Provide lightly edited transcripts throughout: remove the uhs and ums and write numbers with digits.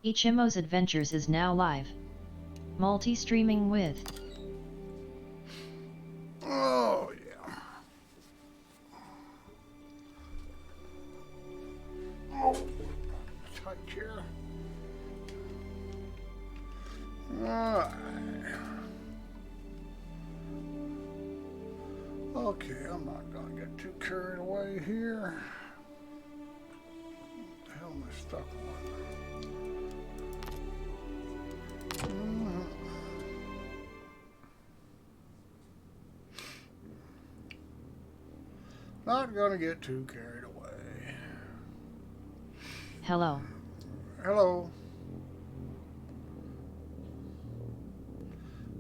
Eychimo's Adventures is now live. Multi-streaming with. Oh, yeah. Oh, tight chair. Alright. Okay, I'm not gonna get too carried away here. What the hell am I stuck on? Not gonna get too carried away. Hello. Hello.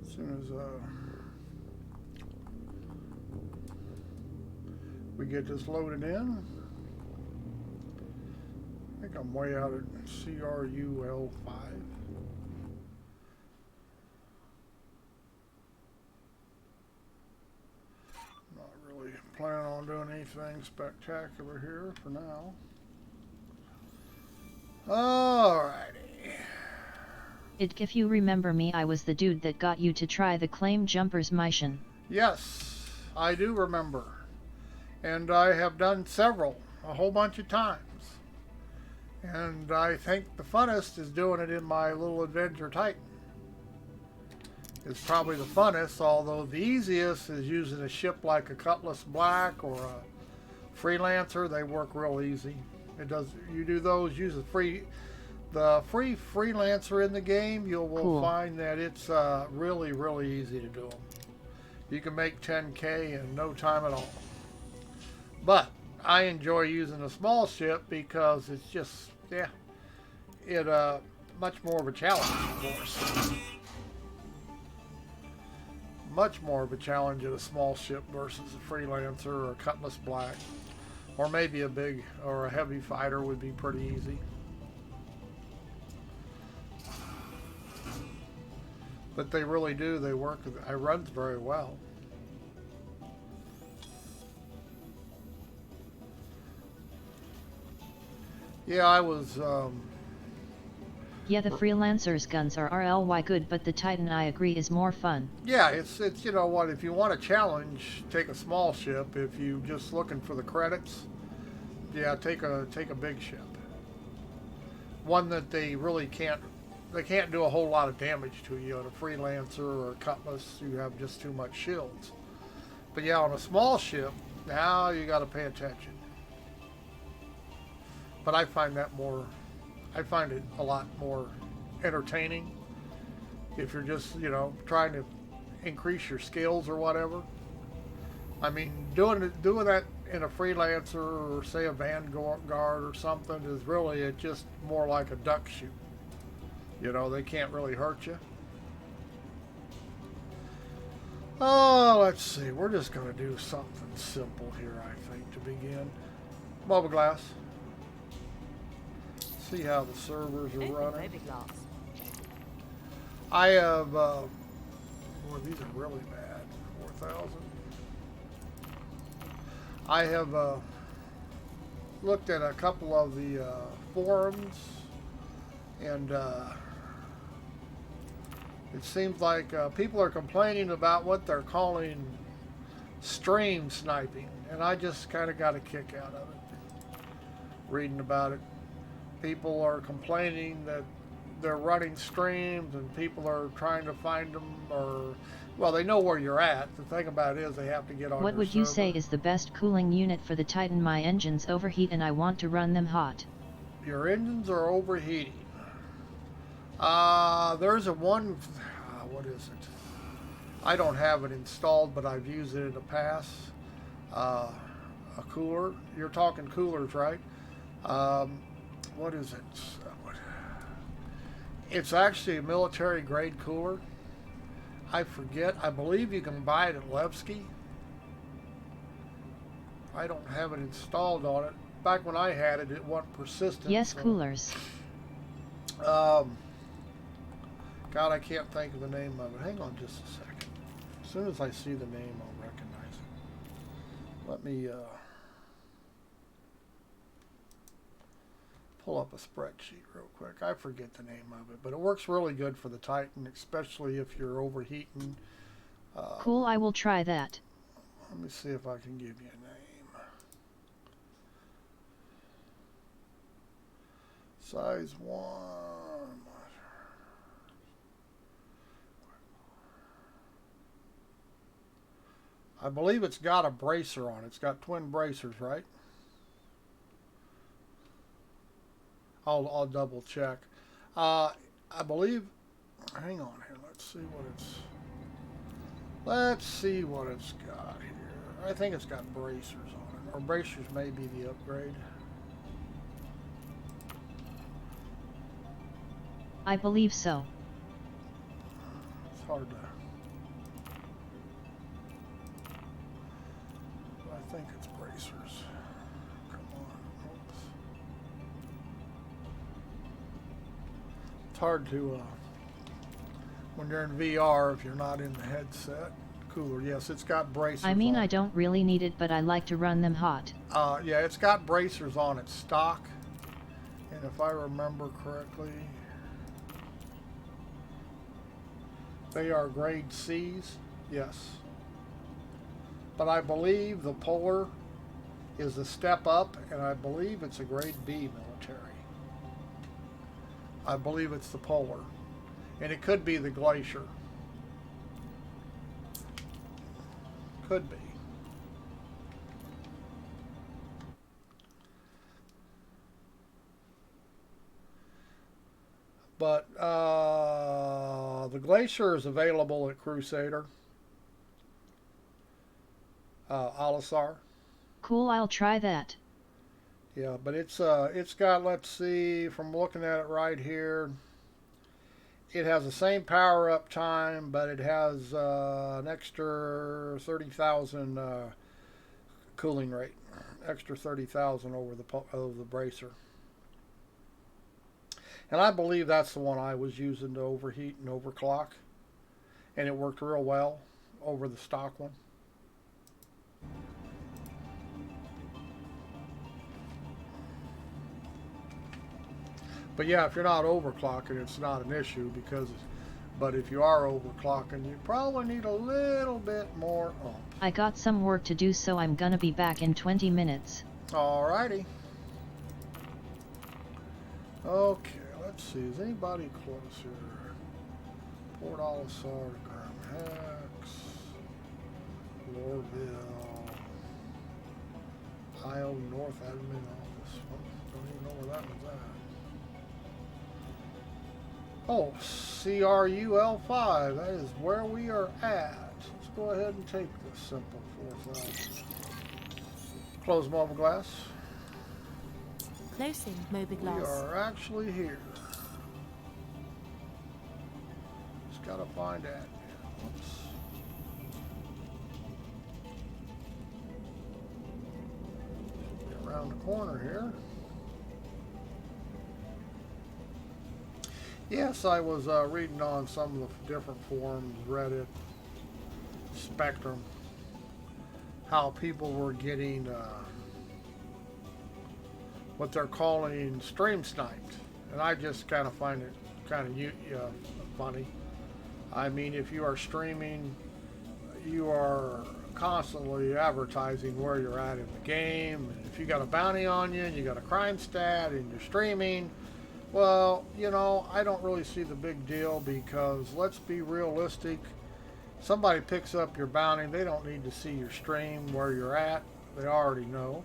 As soon as we get this loaded in, I think I'm way out at CRUL5. Not really planning on doing anything spectacular here for now. Alrighty. If you remember me, I was the dude that got you to try the claim jumpers mission. Yes, I do remember. And I have done several, a whole bunch of times. And I think the funnest is doing it in my little Adventure Titan. It's probably the funnest, although the easiest is using a ship like a Cutlass Black or a Freelancer. They work real easy. It does. You do those, use the free Freelancer in the game, you will find that it's really, really easy to do them. You can make 10K in no time at all. But I enjoy using a small ship because it's just, yeah, it much more of a challenge, of course. Much more of a challenge in a small ship versus a Freelancer or a Cutlass Black. Or maybe a big or a heavy fighter would be pretty easy. But they really do. They work. It runs very well. Yeah, I was. Yeah, the Freelancer's guns are RLY good, but the Titan, I agree, is more fun. Yeah, it's you know what, if you want a challenge, take a small ship. If you just looking for the credits, yeah, take a big ship. One that they really can't do a whole lot of damage to you. On a Freelancer or a Cutlass, you have just too much shields. But yeah, on a small ship, now you got to pay attention. But I find it a lot more entertaining if you're just, you know, trying to increase your skills or whatever. I mean, doing that in a Freelancer or say a Vanguard or something is really just more like a duck shoot. You know, they can't really hurt you. Oh, let's see. We're just going to do something simple here, I think, to begin. Bubble glass. See how the servers are running. I have, boy, these are really bad. 4,000. I have looked at a couple of the forums, and it seems like people are complaining about what they're calling stream sniping, and I just kind of got a kick out of it, reading about it. People are complaining that they're running streams and people are trying to find them, or, well, they know where you're at. The thing about it is they have to get on What your would you server. say is the best cooling unit for the Titan? My engines overheat and I want to run them hot. Your engines are overheating. There's a one, what is it? I don't have it installed, but I've used it in the past. A cooler. You're talking coolers, right? What is it? It's actually a military grade cooler. I forget. I believe you can buy it at Levski. I don't have it installed on it. Back when I had it, it wasn't persistent. Yes, so. coolers. God, I can't think of the name of it. Hang on just a second. As soon as I see the name, I'll recognize it. Let me pull up a spreadsheet real quick. I forget the name of it, but it works really good for the Titan, especially if you're overheating. Cool, I will try that. Let me see if I can give you a name. Size 1. I believe it's got a bracer on it. It's got twin bracers, right? I'll double check. I believe. Hang on here. Let's see what it's got here. I think it's got bracers on it, or bracers may be the upgrade. I believe so. It's hard to. I think it's bracers. Come on. Oops. It's hard to, when you're in VR, if you're not in the headset. Cooler. Yes, it's got bracers I mean, on I it. don't really need it, but I like to run them hot. Yeah, it's got bracers on its stock. And if I remember correctly, they are grade C's. Yes. But I believe the Polar is a step up, and I believe it's a grade B military. I believe it's the Polar. And it could be the Glacier. Could be. But the Glacier is available at Crusader. Alisar. Cool, I'll try that. Yeah, but it's got, let's see, from looking at it right here, it has the same power up time, but it has an extra 30,000 cooling rate, extra 30,000 over the bracer. And I believe that's the one I was using to overheat and overclock, and it worked real well over the stock one. But yeah, if you're not overclocking, it's not an issue but if you are overclocking, you probably need a little bit more oomph. I got some work to do, so I'm gonna be back in 20 minutes. Alrighty. Okay, let's see. Is anybody closer? Port Olisar, Graham Hex, Lorville, Io North Admin Office. Don't even know where that one's at. Oh, CRUL5, that is where we are at. Let's go ahead and take this simple 4,000. Close mobiGlas. Closing We mobiGlas. are actually here. Just gotta find that. Whoops. Get around the corner here. Yes, I was reading on some of the different forums, Reddit, Spectrum, how people were getting what they're calling stream sniped. And I just kind of find it kind of funny. I mean, if you are streaming, you are constantly advertising where you're at in the game. And if you got a bounty on you and you got a crime stat and you're streaming, well, you know, I don't really see the big deal, because let's be realistic. Somebody picks up your bounty, they don't need to see your stream where you're at. They already know.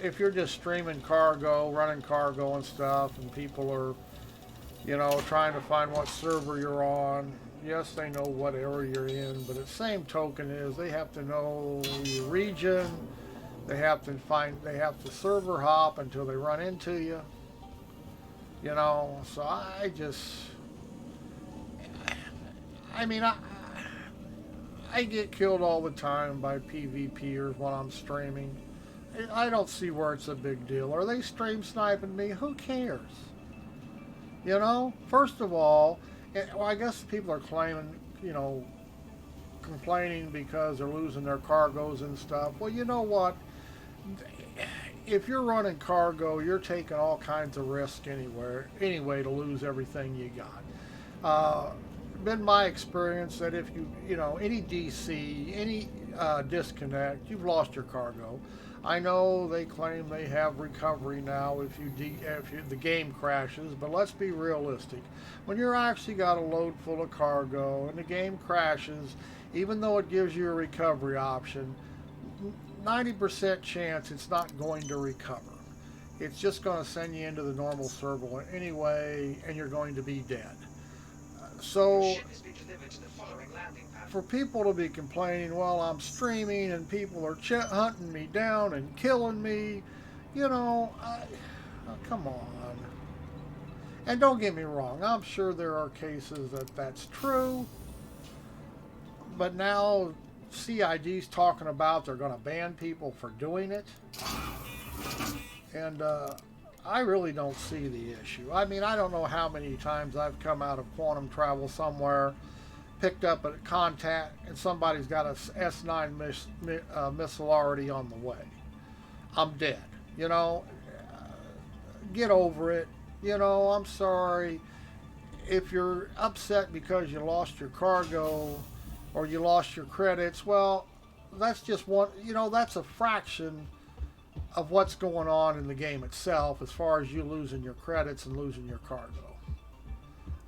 If you're just streaming cargo, running cargo and stuff, and people are, you know, trying to find what server you're on, yes, they know what area you're in, but the same token is they have to know your region. They have to server hop until they run into you. You know, so I get killed all the time by PvPers when I'm streaming. I don't see where it's a big deal. Are they stream sniping me? Who cares? You know, first of all, well, I guess people are claiming, you know, complaining because they're losing their cargoes and stuff. Well, you know what? if you're running cargo, you're taking all kinds of risk anyway to lose everything you got. Been my experience that if any DC, any disconnect, you've lost your cargo. I know they claim they have recovery now if the game crashes, but let's be realistic. When you're actually got a load full of cargo and the game crashes, even though it gives you a recovery option, 90% chance it's not going to recover. It's just going to send you into the normal server anyway, and you're going to be dead. So for people to be complaining, well, I'm streaming and people are hunting me down and killing me, oh, come on. And don't get me wrong, I'm sure there are cases that's true, but now CID's talking about they're going to ban people for doing it, and I really don't see the issue. I mean, I don't know how many times I've come out of quantum travel somewhere, picked up a contact, and somebody's got a S9 missile already on the way. I'm dead. Get over it. I'm sorry. If you're upset because you lost your cargo or you lost your credits, well, that's just one, that's a fraction of what's going on in the game itself as far as you losing your credits and losing your cargo.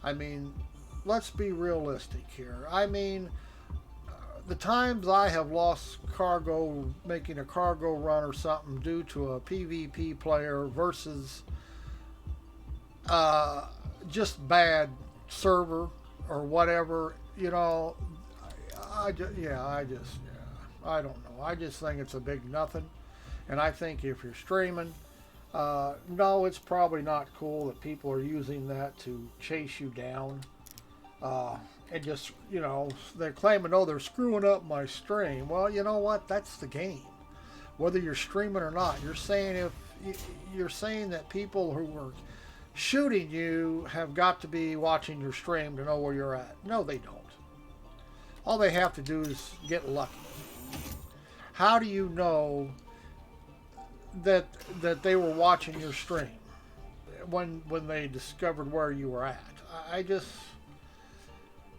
I mean, let's be realistic here. I mean, the times I have lost cargo making a cargo run or something due to a PvP player versus just bad server or whatever, I don't know. I just think it's a big nothing. And I think if you're streaming, no, it's probably not cool that people are using that to chase you down. And just, they're claiming, oh, they're screwing up my stream. Well, you know what? That's the game. Whether you're streaming or not, you're saying that people who are shooting you have got to be watching your stream to know where you're at. No, they don't. All they have to do is get lucky. How do you know that they were watching your stream when they discovered where you were at? I just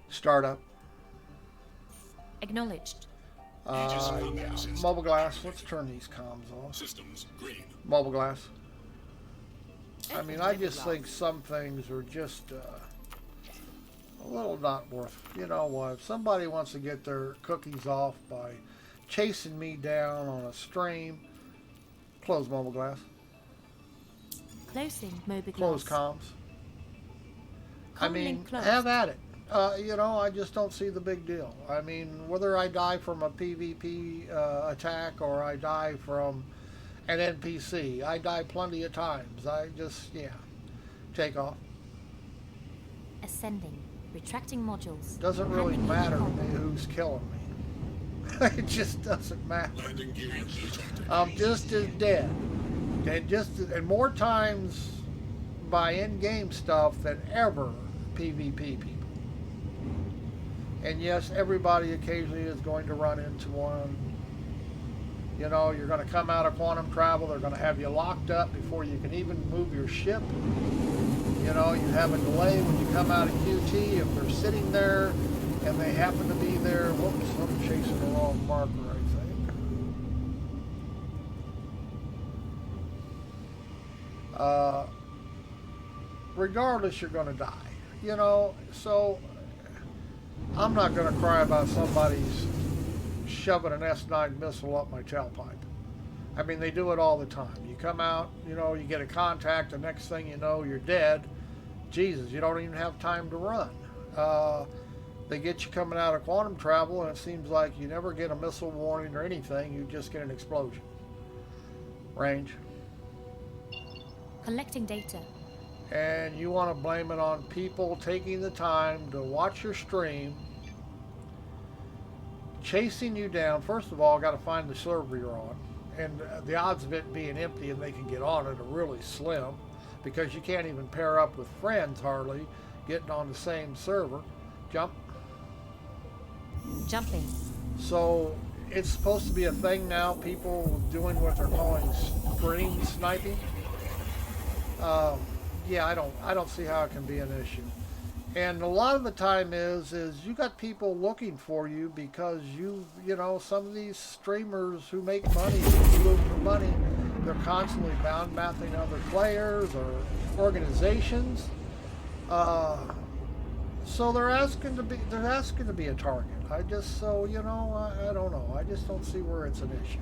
startup. Acknowledged. Yeah. Mobile glass. Let's turn these comms off. Systems green. Mobile glass. I mean, I just think some things are just a little not worth. You know what? If somebody wants to get their cookies off by chasing me down on a stream, close mobile glass. Closing mobile Close glass. comms. I mean, have at it. I just don't see the big deal. I mean, whether I die from a PvP attack or I die from an NPC, I die plenty of times. Take off. Ascending. Retracting modules. Doesn't really Handing matter to over. me who's killing me. It just doesn't matter. Landing gear detected. I'm just as dead. And more times by in-game stuff than ever PvP people. And yes, everybody occasionally is going to run into one. You're going to come out of quantum travel. They're going to have you locked up before you can even move your ship. You have a delay when you come out of QT. If they're sitting there and they happen to be there, whoops, I'm chasing the wrong marker, I think. Regardless, you're going to die. So I'm not going to cry about somebody's shoving an S9 missile up my tailpipe. I mean, they do it all the time. You come out, you get a contact, the next thing you know, you're dead. Jesus, you don't even have time to run. They get you coming out of quantum travel, and it seems like you never get a missile warning or anything. You just get an explosion. Range. Collecting data. And you want to blame it on people taking the time to watch your stream, chasing you down. First of all, got to find the server you're on, and the odds of it being empty and they can get on it are really slim, because you can't even pair up with friends hardly getting on the same server. Jump. Jumping. So it's supposed to be a thing now, people doing what they're calling stream sniping. Yeah, I don't see how it can be an issue. And a lot of the time is you got people looking for you because you know, some of these streamers who make money, who do it for money, they're constantly bound mouthing other players or organizations. So they're asking to be a target. I just so you know I don't know. I just don't see where it's an issue.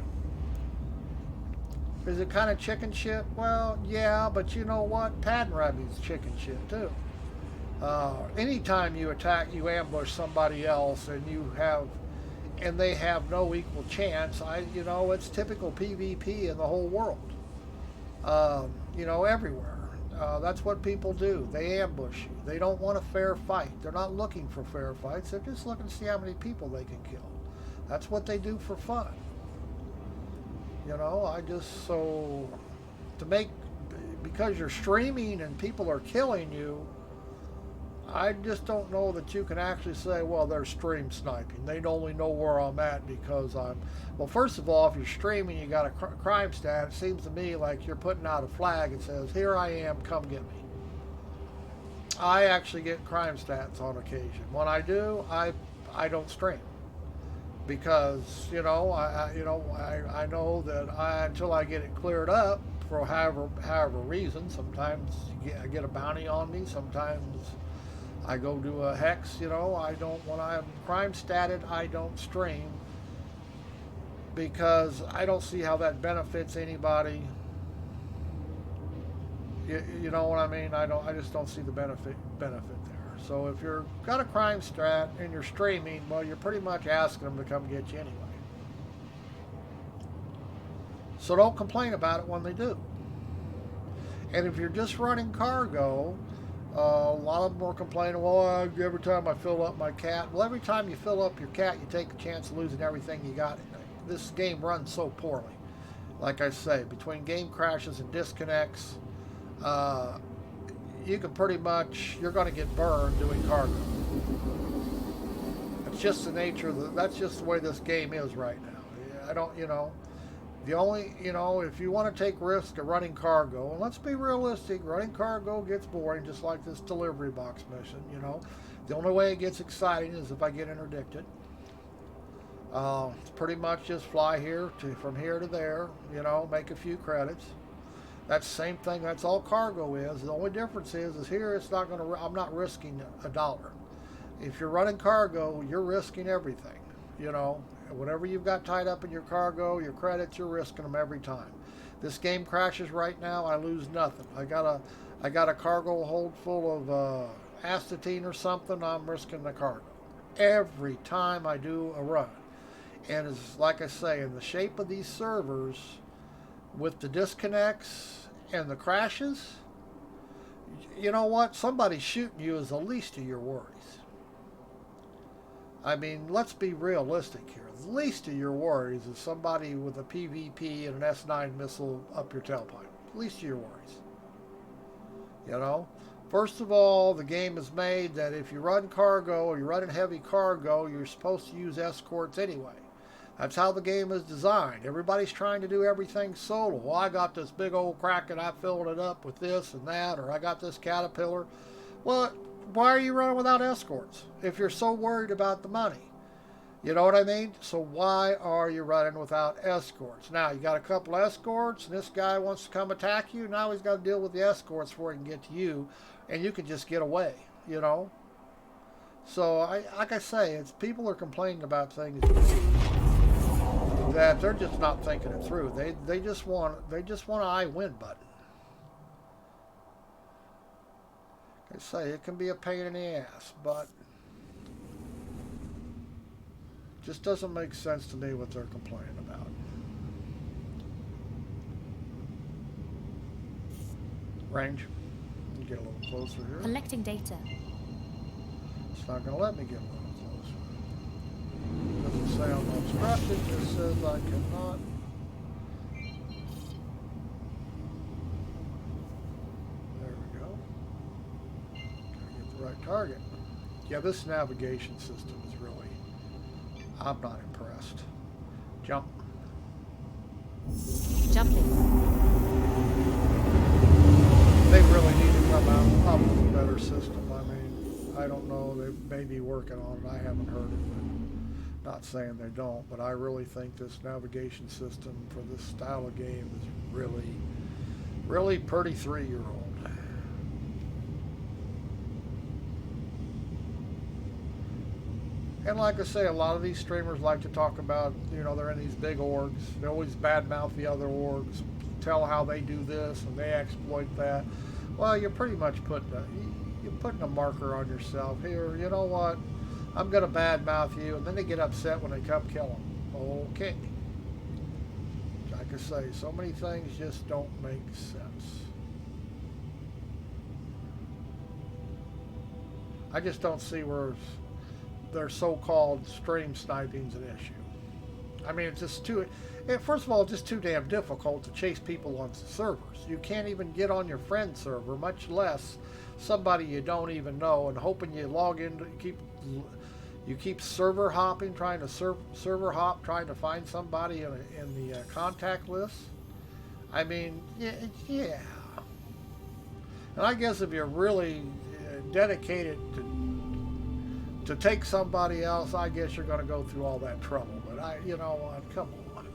Is it kind of chicken shit? Well, yeah, but you know what? Pad rabbit's chicken shit too. Anytime you ambush somebody else, and they have no equal chance. You know, it's typical PvP in the whole world. You know, everywhere. That's what people do. They ambush you. They don't want a fair fight. They're not looking for fair fights. They're just looking to see how many people they can kill. That's what they do for fun. You know, because you're streaming and people are killing you, I just don't know that you can actually say, well, they're stream sniping. They only know where I'm at because well, first of all, if you're streaming, you got a crime stat. It seems to me like you're putting out a flag that says, here I am, come get me. I actually get crime stats on occasion. When I do, I don't stream. Because, you know, I know that until I get it cleared up for however reason, sometimes I get a bounty on me, sometimes I go to a hex, you know, when I'm crime statted, I don't stream because I don't see how that benefits anybody. You know what I mean? I just don't see the benefit there. So if you're got a crime strat and you're streaming, well, you're pretty much asking them to come get you anyway. So don't complain about it when they do. And if you're just running cargo, a lot of them are complaining, well, every time I fill up my cat. Well, every time you fill up your cat, you take a chance of losing everything you got. This game runs so poorly. Like I say, between game crashes and disconnects, you can pretty much, you're going to get burned doing cargo. It's just the nature that's just the way this game is right now. I don't, you know, the only, you know, if you want to take risk of running cargo, and let's be realistic, running cargo gets boring just like this delivery box mission, you know. The only way it gets exciting is if I get interdicted. It's pretty much just fly from here to there, you know, make a few credits. That's the same thing. That's all cargo is. The only difference is here it's not going to. I'm not risking $1. If you're running cargo, you're risking everything. You know, whatever you've got tied up in your cargo, your credits, you're risking them every time. This game crashes right now, I lose nothing. I got a cargo hold full of astatine or something. I'm risking the cargo every time I do a run. And it's like I say, in the shape of these servers, with the disconnects and the crashes, you know what? Somebody shooting you is the least of your worries. I mean, let's be realistic here. The least of your worries is somebody with a PvP and an S9 missile up your tailpipe. Least of your worries. You know? First of all, the game is made that if you run cargo or you're running heavy cargo, you're supposed to use escorts anyway. That's how the game is designed. Everybody's trying to do everything solo. Well, I got this big old Kraken, I filled it up with this and that, or I got this Caterpillar. Well, why are you running without escorts if you're so worried about the money? You know what I mean? So why are you running without escorts? Now, you got a couple escorts, and this guy wants to come attack you. Now he's got to deal with the escorts before he can get to you, and you can just get away, you know? So, like I say, it's people are complaining about things that they're just not thinking it through. They just want an I win button. Like I say, it can be a pain in the ass, but it just doesn't make sense to me what they're complaining about. Range. Get a little closer here. Collecting data. It's not going to let me get a little closer. It doesn't say I'm obstructed, it just says I cannot. There we go. Gotta get the right target. Yeah, this navigation system is really, I'm not impressed. Jump. Jumping. system. I mean, I don't know. They may be working on it. I haven't heard it. But not saying they don't. But I really think this navigation system for this style of game is really, really pretty 3-year-old. And like I say, a lot of these streamers like to talk about, you know, they're in these big orgs. They always badmouth the other orgs, tell how they do this and they exploit that. Well, you're pretty much you're putting a marker on yourself here. You know what? I'm going to badmouth you, and then they get upset when they come kill them. Okay. Like I say, so many things just don't make sense. I just don't see where their so-called stream sniping's an issue. I mean, it's just first of all, it's just too damn difficult to chase people on servers. You can't even get on your friend server, much less somebody you don't even know, and hoping you log in, you keep server hopping, trying to server hop, trying to find somebody in the contact list. I mean, yeah. And I guess if you're really dedicated to take somebody else, I guess you're going to go through all that trouble. But you know what? Come on.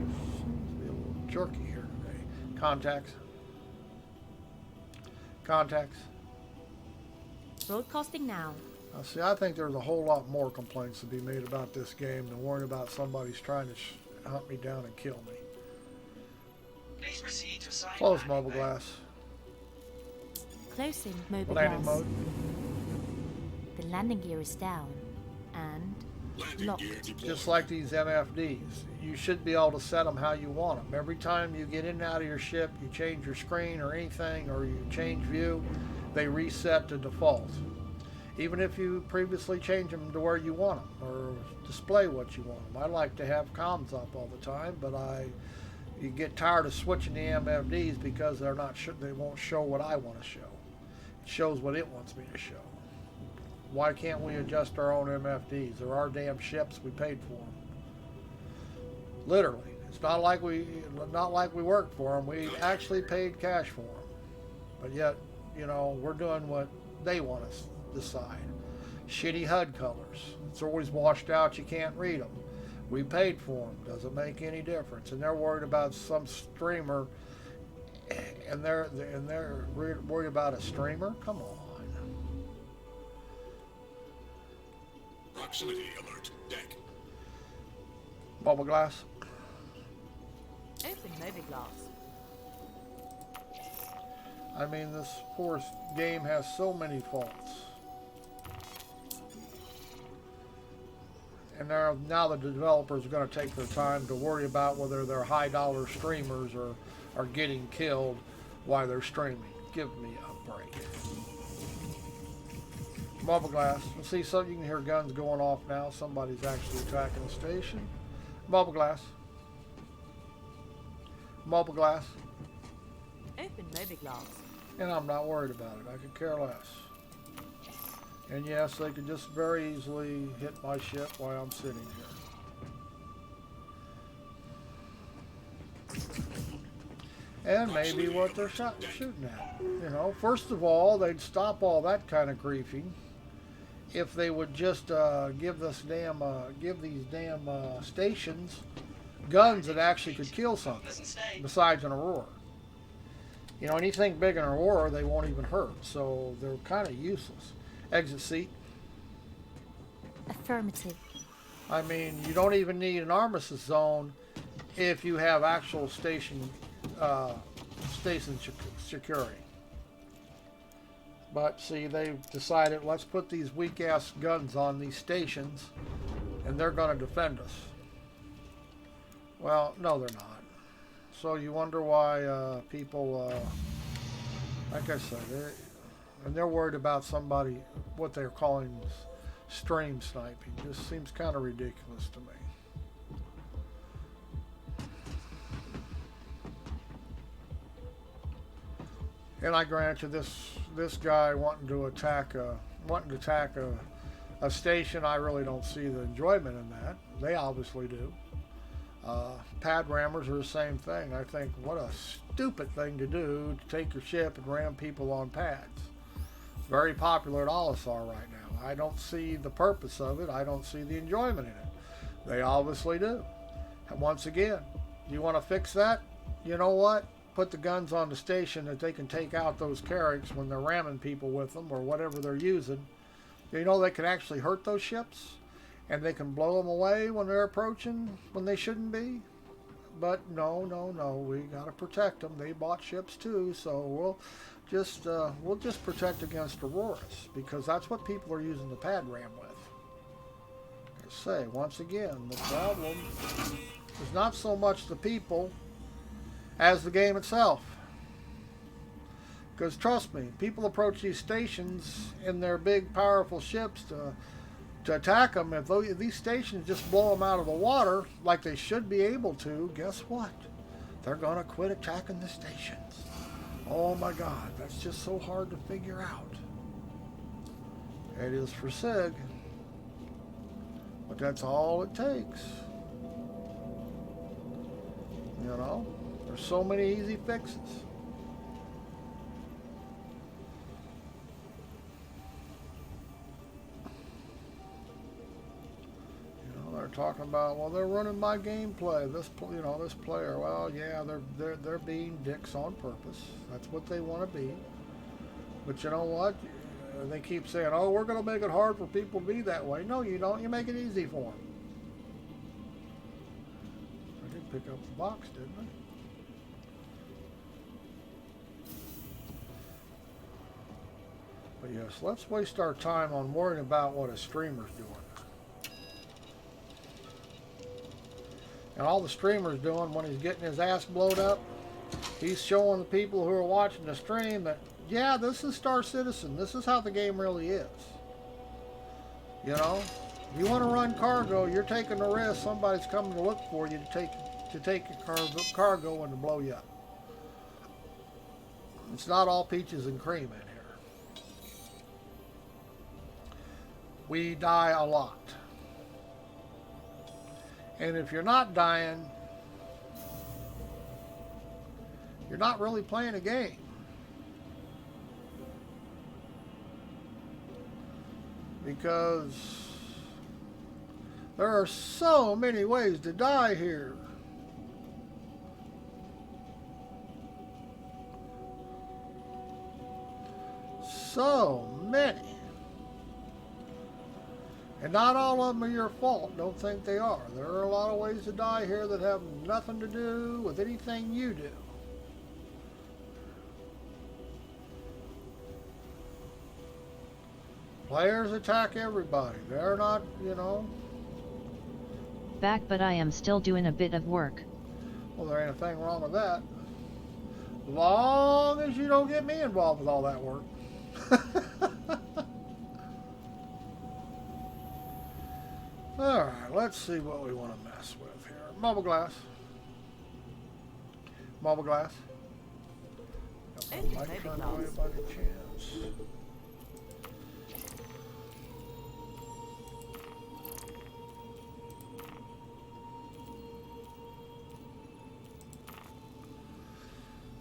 Seems to be a little jerky here today. Contacts. Broadcasting now. Now, see, I think there's a whole lot more complaints to be made about this game than worrying about somebody's trying to hunt me down and kill me. Please proceed to side Close landing mobile bay. glass. Closing mobile Landing glass. mode. The landing gear is down and Landing locked. gear deployed. Just like these MFDs, you should be able to set them how you want them. Every time you get in and out of your ship, you change your screen or anything, or you change view, they reset to default. Even if you previously change them to where you want them or display what you want them. I like to have comms up all the time, but you get tired of switching the MFDs because they won't show what I want to show. It shows what it wants me to show. Why can't we adjust our own MFDs? They're our damn ships. We paid for them. Literally, it's not like we worked for them. We actually paid cash for them. But yet, you know, we're doing what they want us to decide. Shitty HUD colors. It's always washed out. You can't read them. We paid for them. Doesn't make any difference. And they're worried about some streamer. And they're worried about a streamer. Come on. Proximity alert. Deck. Bubble glass. Open mobile glass. I mean, this poor game has so many faults. And now the developers are going to take their time to worry about whether their high-dollar streamers are getting killed while they're streaming. Give me a break. Bubble glass. See, so you can hear guns going off now. Somebody's actually attacking the station. Bubble glass. Bubble glass. Open mobile glass. And I'm not worried about it. I could care less. And yes, they could just very easily hit my ship while I'm sitting here. And maybe what they're shooting at. You know, first of all, they'd stop all that kind of griefing if they would just give these damn stations guns that actually could kill something besides an Aurora. You know, anything big in an Aurora, they won't even hurt, so they're kind of useless. Exit seat. Affirmative. I mean, you don't even need an armistice zone if you have actual station security. But see, they've decided, let's put these weak-ass guns on these stations, and they're going to defend us. Well, no, they're not. So you wonder why people, like I said, they're worried about somebody, what they're calling stream sniping. Just seems kind of ridiculous to me. And I grant you, this guy wanting to attack a a station, I really don't see the enjoyment in that. They obviously do. Pad rammers are the same thing. I think what a stupid thing to do to take your ship and ram people on pads. It's very popular at Olisar right now. I don't see the purpose of it. I don't see the enjoyment in it. They obviously do. And once again, you want to fix that? You know what? Put the guns on the station that they can take out those carracks when they're ramming people with them or whatever they're using. You know they can actually hurt those ships, and they can blow them away when they're approaching when they shouldn't be. But no, we got to protect them. They bought ships too, so we'll just protect against Auroras, because that's what people are using the pad ram with. I say once again, the problem is not so much the people as the game itself. Because trust me, people approach these stations in their big, powerful ships to attack them. If these stations just blow them out of the water like they should be able to, guess what? They're going to quit attacking the stations. Oh my God, that's just so hard to figure out. It is for SIG. But that's all it takes. You know, there's so many easy fixes. They're talking about, well, they're running my gameplay. This player. Well, yeah, they're being dicks on purpose. That's what they want to be. But you know what? They keep saying, oh, we're going to make it hard for people to be that way. No, you don't. You make it easy for them. I did pick up the box, didn't I? But yes, let's waste our time on worrying about what a streamer's doing. And all the streamer's doing when he's getting his ass blowed up, he's showing the people who are watching the stream that, yeah, this is Star Citizen. This is how the game really is. You know, if you want to run cargo, you're taking the risk. Somebody's coming to look for you to take your cargo and to blow you up. It's not all peaches and cream in here. We die a lot. And if you're not dying, you're not really playing a game. Because there are so many ways to die here. So many. And not all of them are your fault. Don't think they are. There are a lot of ways to die here that have nothing to do with anything you do. Players attack everybody. They're not, you know. Back, but I am still doing a bit of work. Well, there ain't a thing wrong with that. Long as you don't get me involved with all that work. Alright, let's see what we want to mess with here. Mobile glass. Mobile glass. Might turn away by the chance.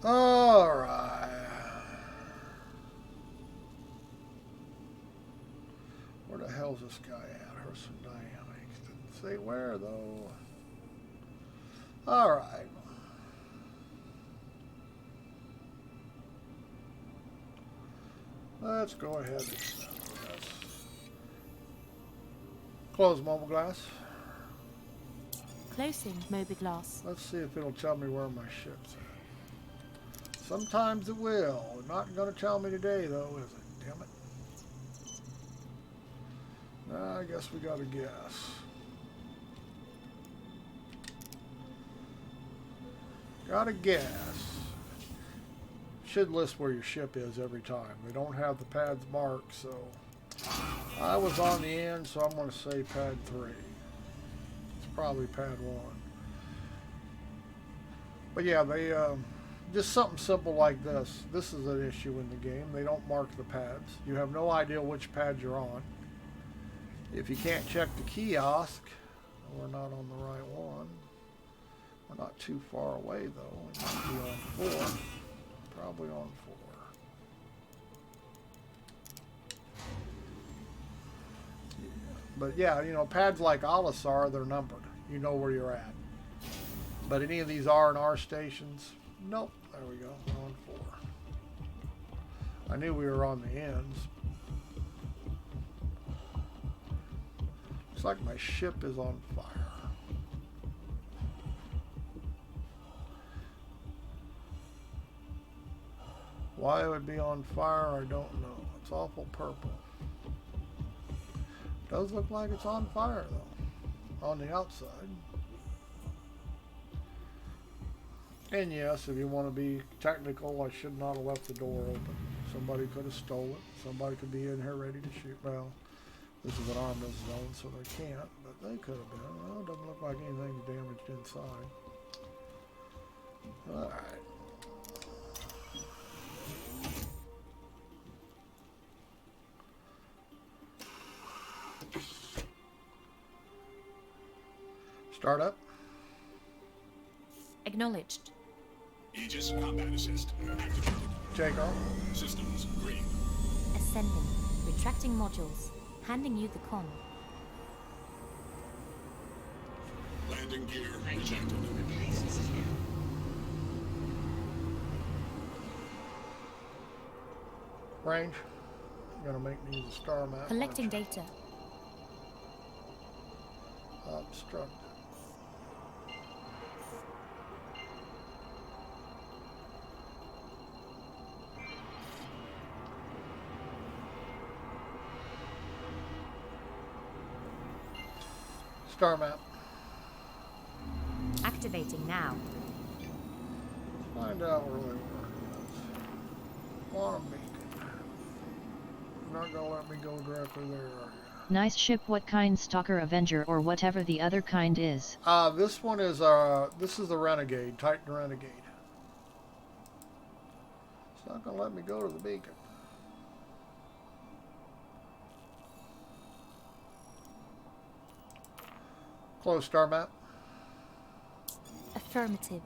Alright. Where the hell's this guy at? Some dynamics. Didn't say where though. All right. Let's go ahead and settle this. Close mobile glass. Closing mobile glass. Let's see if it'll tell me where my ship's at. Sometimes it will. Not going to tell me today though, is it? Damn it. I guess we got to guess. Got to guess. Should list where your ship is every time. They don't have the pads marked, so I was on the end, so I'm going to say pad 3. It's probably pad 1. But yeah, they just something simple like this. This is an issue in the game. They don't mark the pads. You have no idea which pad you're on. If you can't check the kiosk, we're not on the right one. We're not too far away though. We might be on 4. Probably on 4. But yeah, you know, pads like Oculus are, they're numbered. You know where you're at. But any of these R&R stations, nope. There we go. We're on 4. I knew we were on the ends. Looks like my ship is on fire. Why it would be on fire, I don't know. It's awful purple. Does look like it's on fire though, on the outside. And yes, if you want to be technical, I should not have left the door open. Somebody could have stolen it. Somebody could be in here ready to shoot. Well, this is an armless zone, so they can't, but they could have been. Well, it doesn't look like anything's damaged inside. Alright. Start up. Acknowledged. Aegis combat assist activated. Take off. Systems green. Ascending. Retracting modules. Handing you the con. Landing gear Eychimo, ejected. replaces you. Range. I'm gonna make me use a star map. Collecting data. Obstructed. Star map. Activating now. Find out where they were. Quantum beacon. You're not gonna let me go directly there, are you? Nice ship. What kind? Stalker, Avenger, or whatever the other kind is? This one is this is the Renegade, Titan Renegade. It's not gonna let me go to the beacon. Close star map. Affirmative.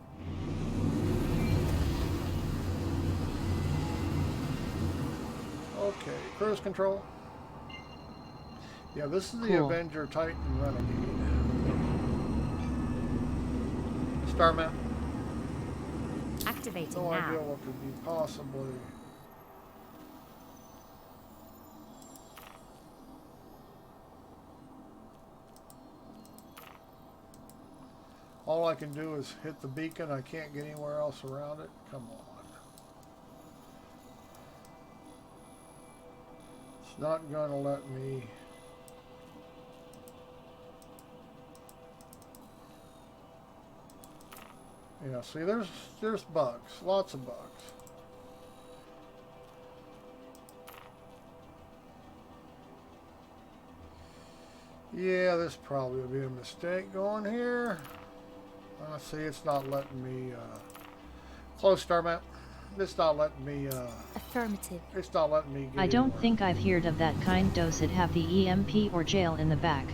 Okay, cruise control. Yeah, this is the Cool. Avenger Titan Renegade. Star map. Activating No idea now. what could be possibly. All I can do is hit the beacon. I can't get anywhere else around it. Come on. It's not gonna let me. Yeah, see, there's bugs, lots of bugs. Yeah, this probably would be a mistake going here. See, it's not letting me close star map. It's not letting me. Affirmative. It's not letting me. Get I don't anywhere. think I've heard of that kind. Does it have the EMP or jail in the back?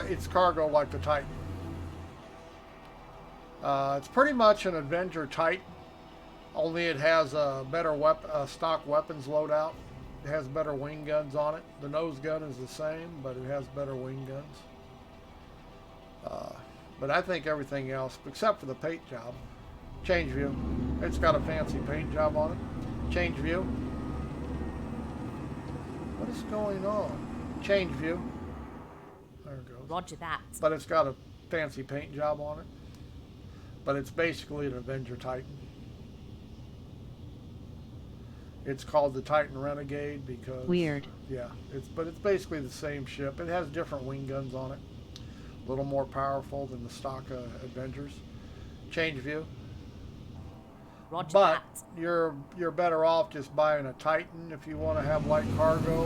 It's cargo like the Titan. It's pretty much an Avenger Titan, only it has a better stock weapons loadout. It has better wing guns on it. The nose gun is the same, but it has better wing guns. But I think everything else, except for the paint job, change view. It's got a fancy paint job on it. Change view. What is going on? Change view. There it goes. Roger that. But it's got a fancy paint job on it. But it's basically an Avenger Titan. It's called the Titan Renegade because... Weird. Yeah, but it's basically the same ship. It has different wing guns on it. A little more powerful than the stock Avengers. Change view. Roger But that. you're better off just buying a Titan if you want to have light cargo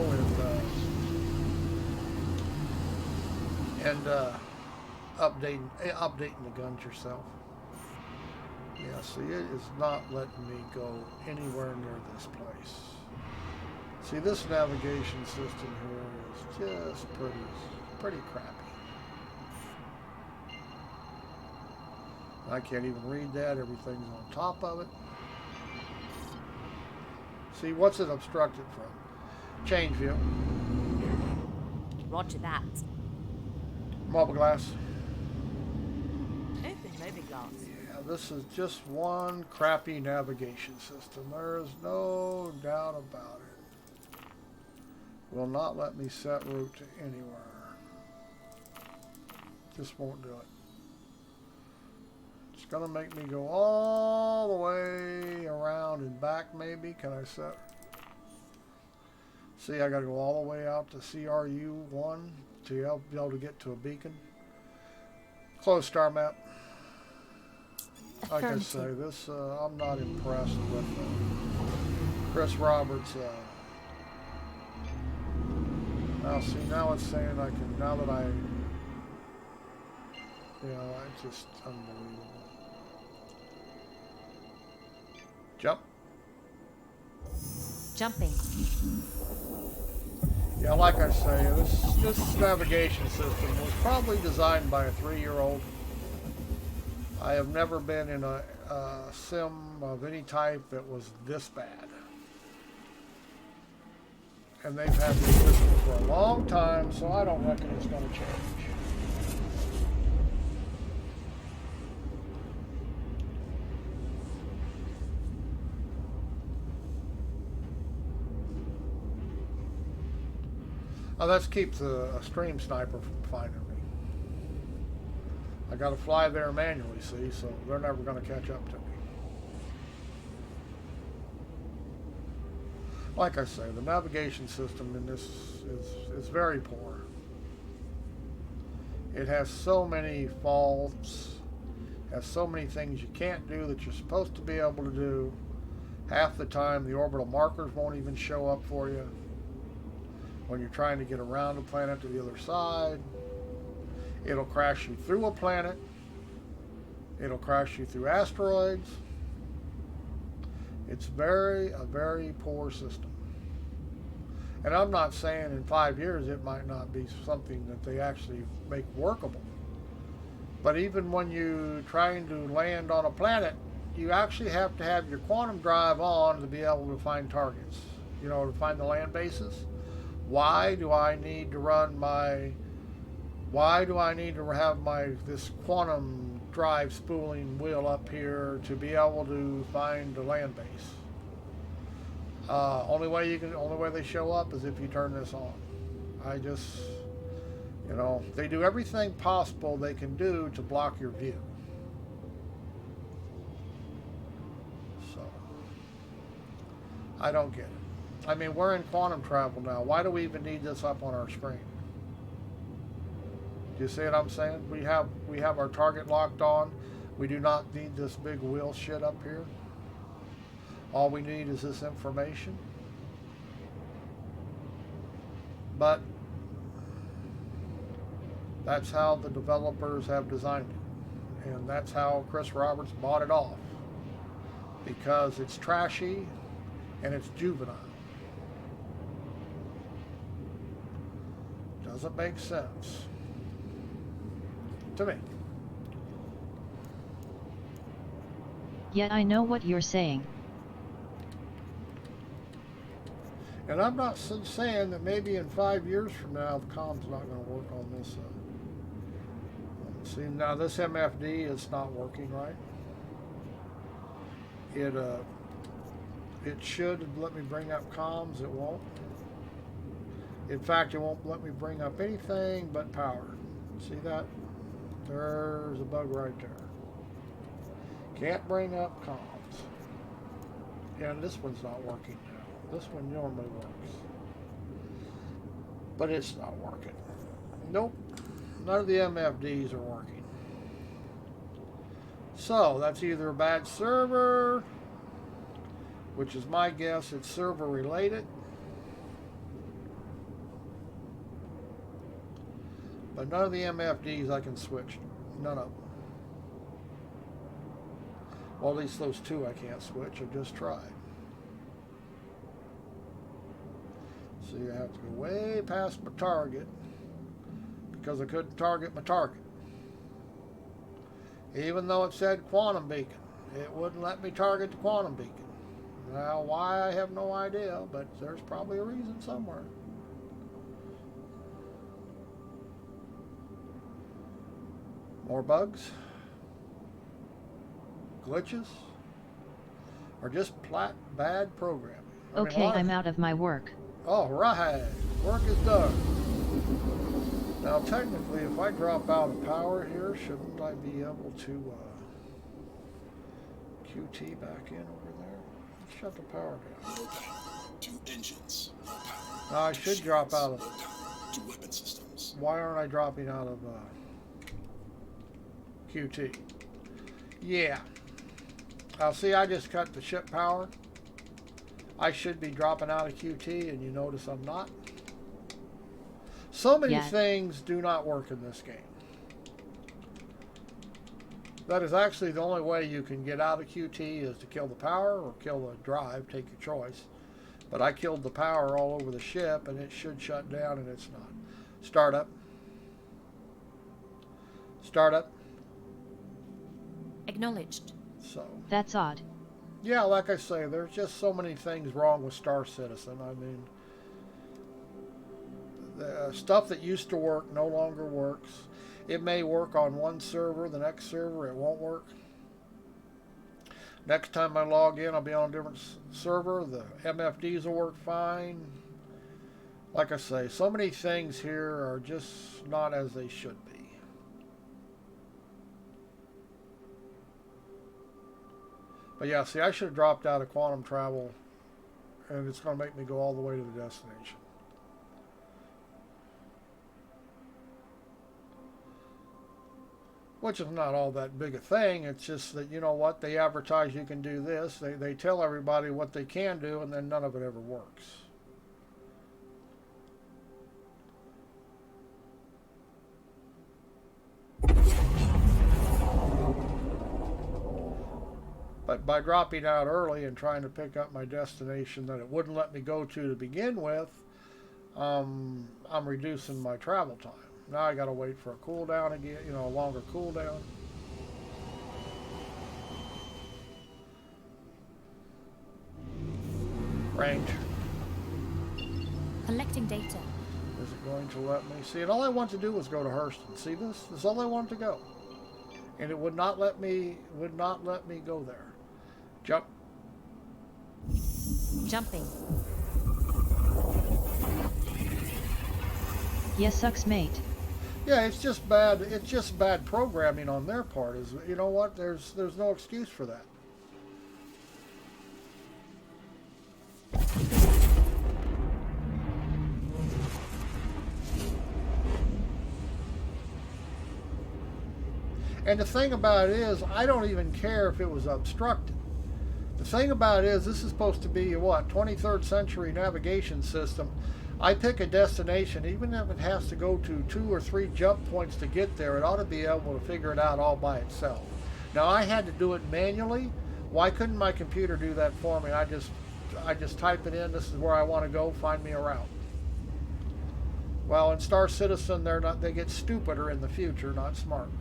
and updating the guns yourself. Yeah, see, it is not letting me go anywhere near this place. See, this navigation system here is just pretty pretty crappy. I can't even read that. Everything's on top of it. See, what's it obstructed from? Change view. Roger that. Marble glass. Open movie glass. Yeah, this is just one crappy navigation system. There is no doubt about it. Will not let me set route to anywhere. Just won't do it. It's gonna make me go all the way around and back maybe. Can I set? See, I gotta go all the way out to CRU1 to be able to get to a beacon. Close star map. Like I say, this I'm not impressed with Chris Roberts. Now see, now it's saying I can. Now that I, it's just unbelievable. Jump. Jumping. Yeah, like I say, this navigation system was probably designed by a 3-year-old. I have never been in a sim of any type that was this bad. And they've had this system for a long time, so I don't reckon it's going to change. Now let's keep the stream sniper from finding me. I got to fly there manually, see, so they're never going to catch up to me. Like I say, the navigation system in this is very poor. It has so many faults, has so many things you can't do that you're supposed to be able to do. Half the time the orbital markers won't even show up for you when you're trying to get around a planet to the other side. It'll crash you through a planet. It'll crash you through asteroids. It's a very poor system. And I'm not saying in 5 years it might not be something that they actually make workable. But even when you're trying to land on a planet, you actually have to have your quantum drive on to be able to find targets, to find the land bases. Why do I need to have this quantum drive spooling wheel up here to be able to find the land base? Only way they show up is if you turn this on. They do everything possible they can do to block your view. So, I don't get it. I mean, we're in quantum travel now. Why do we even need this up on our screen? Do you see what I'm saying? We have our target locked on. We do not need this big wheel shit up here. All we need is this information. But that's how the developers have designed it. And that's how Chris Roberts bought it off. Because it's trashy and it's juvenile. Doesn't make sense to me. Yet I know what you're saying. And I'm not saying that maybe in 5 years from now the comms not going to work on this. See, now this MFD is not working right. It should let me bring up comms. It won't. In fact, it won't let me bring up anything but power. See that? There's a bug right there. Can't bring up comms. Yeah, and this one's not working now. This one normally works. But it's not working. Nope. None of the MFDs are working. So, that's either a bad server, which is my guess, it's server related. But none of the MFDs I can switch. None of them. Well, at least those two I can't switch. I just tried. So you have to go way past my target. because I couldn't target my target. Even though it said quantum beacon, it wouldn't let me target the quantum beacon. Now, why, I have no idea, but there's probably a reason somewhere. More bugs? Glitches? Or just flat bad programming? Okay, I'm out of my work. All right, work is done. Now, technically, if I drop out of power here, shouldn't I be able to QT back in over there? Let's shut the power down. No power to engines. No power. Now, I should drop out of. No power to weapon systems. Why aren't I dropping out of QT? Yeah. Now, see, I just cut the ship power. I should be dropping out of QT, and you notice I'm not. So many things do not work in this game. That is actually the only way you can get out of QT is to kill the power or kill the drive, take your choice. But I killed the power all over the ship, and it should shut down, and it's not. Startup. Startup. Acknowledged. So. That's odd. Yeah, like I say, there's just so many things wrong with Star Citizen. I mean, the stuff that used to work no longer works. It may work on one server, the next server it won't work. Next time I log in, I'll be on a different server. The MFDs will work fine. Like I say, so many things here are just not as they should be. But yeah, see, I should have dropped out of quantum travel, and it's going to make me go all the way to the destination. Which is not all that big a thing. It's just that, you know what, they advertise you can do this. They tell everybody what they can do, and then none of it ever works. But by dropping out early and trying to pick up my destination that it wouldn't let me go to begin with, I'm reducing my travel time. Now I got to wait for a cooldown again, you know, a longer cooldown. Range. Collecting data. Is it going to let me? See, and all I want to do was go to Hurston. See this? This is all I wanted to go. And it would not let me go there. Jump. Jumping. Yes, sucks, mate. Yeah, it's just bad. It's just bad programming on their part. Is, you know what? There's no excuse for that. And the thing about it is, I don't even care if it was obstructed. The thing about it is, this is supposed to be, what, 23rd century navigation system. I pick a destination, even if it has to go to 2 or 3 jump points to get there, it ought to be able to figure it out all by itself. Now, I had to do it manually. Why couldn't my computer do that for me? I just type it in, this is where I want to go, find me a route. Well, in Star Citizen, they get stupider in the future, not smarter.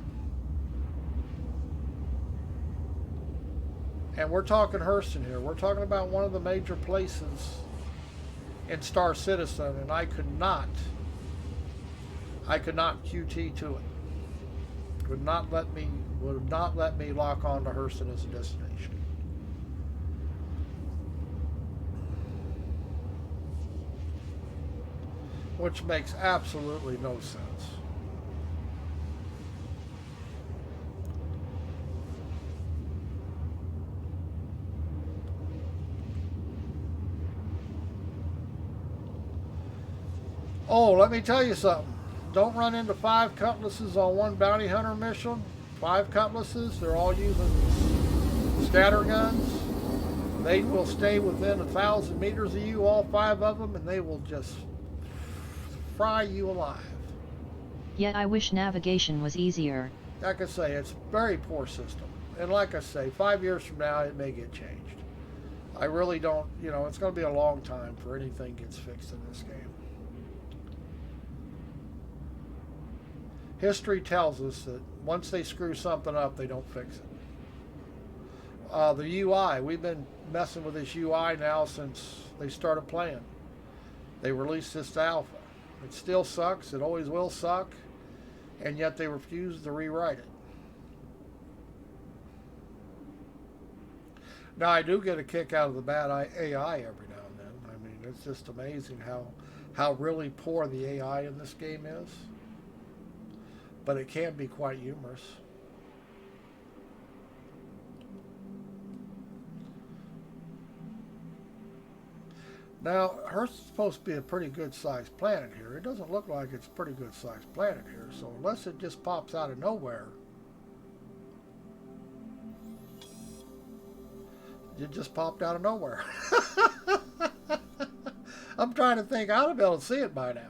And we're talking Hurston here. We're talking about one of the major places in Star Citizen, and I could not QT to it. Would not let me lock on to Hurston as a destination. Which makes absolutely no sense. Oh, let me tell you something. Don't run into 5 cutlasses on one bounty hunter mission. 5 cutlasses, they're all using scatter guns. They will stay within 1,000 meters of you, all 5 of them, and they will just fry you alive. Yet I wish navigation was easier. Like I say, it's a very poor system. And like I say, 5 years from now, it may get changed. I really don't, you know, it's going to be a long time for anything gets fixed in this game. History tells us that once they screw something up, they don't fix it. The UI, we've been messing with this UI now since they started playing. They released this alpha. It still sucks. It always will suck. And yet they refuse to rewrite it. Now, I do get a kick out of the bad AI every now and then. I mean, it's just amazing how really poor the AI in this game is. But it can be quite humorous. Now, Earth's supposed to be a pretty good sized planet here. It doesn't look like it's a pretty good sized planet here. So unless it just pops out of nowhere, it just popped out of nowhere. I'm trying to think. I ought to be able to see it by now.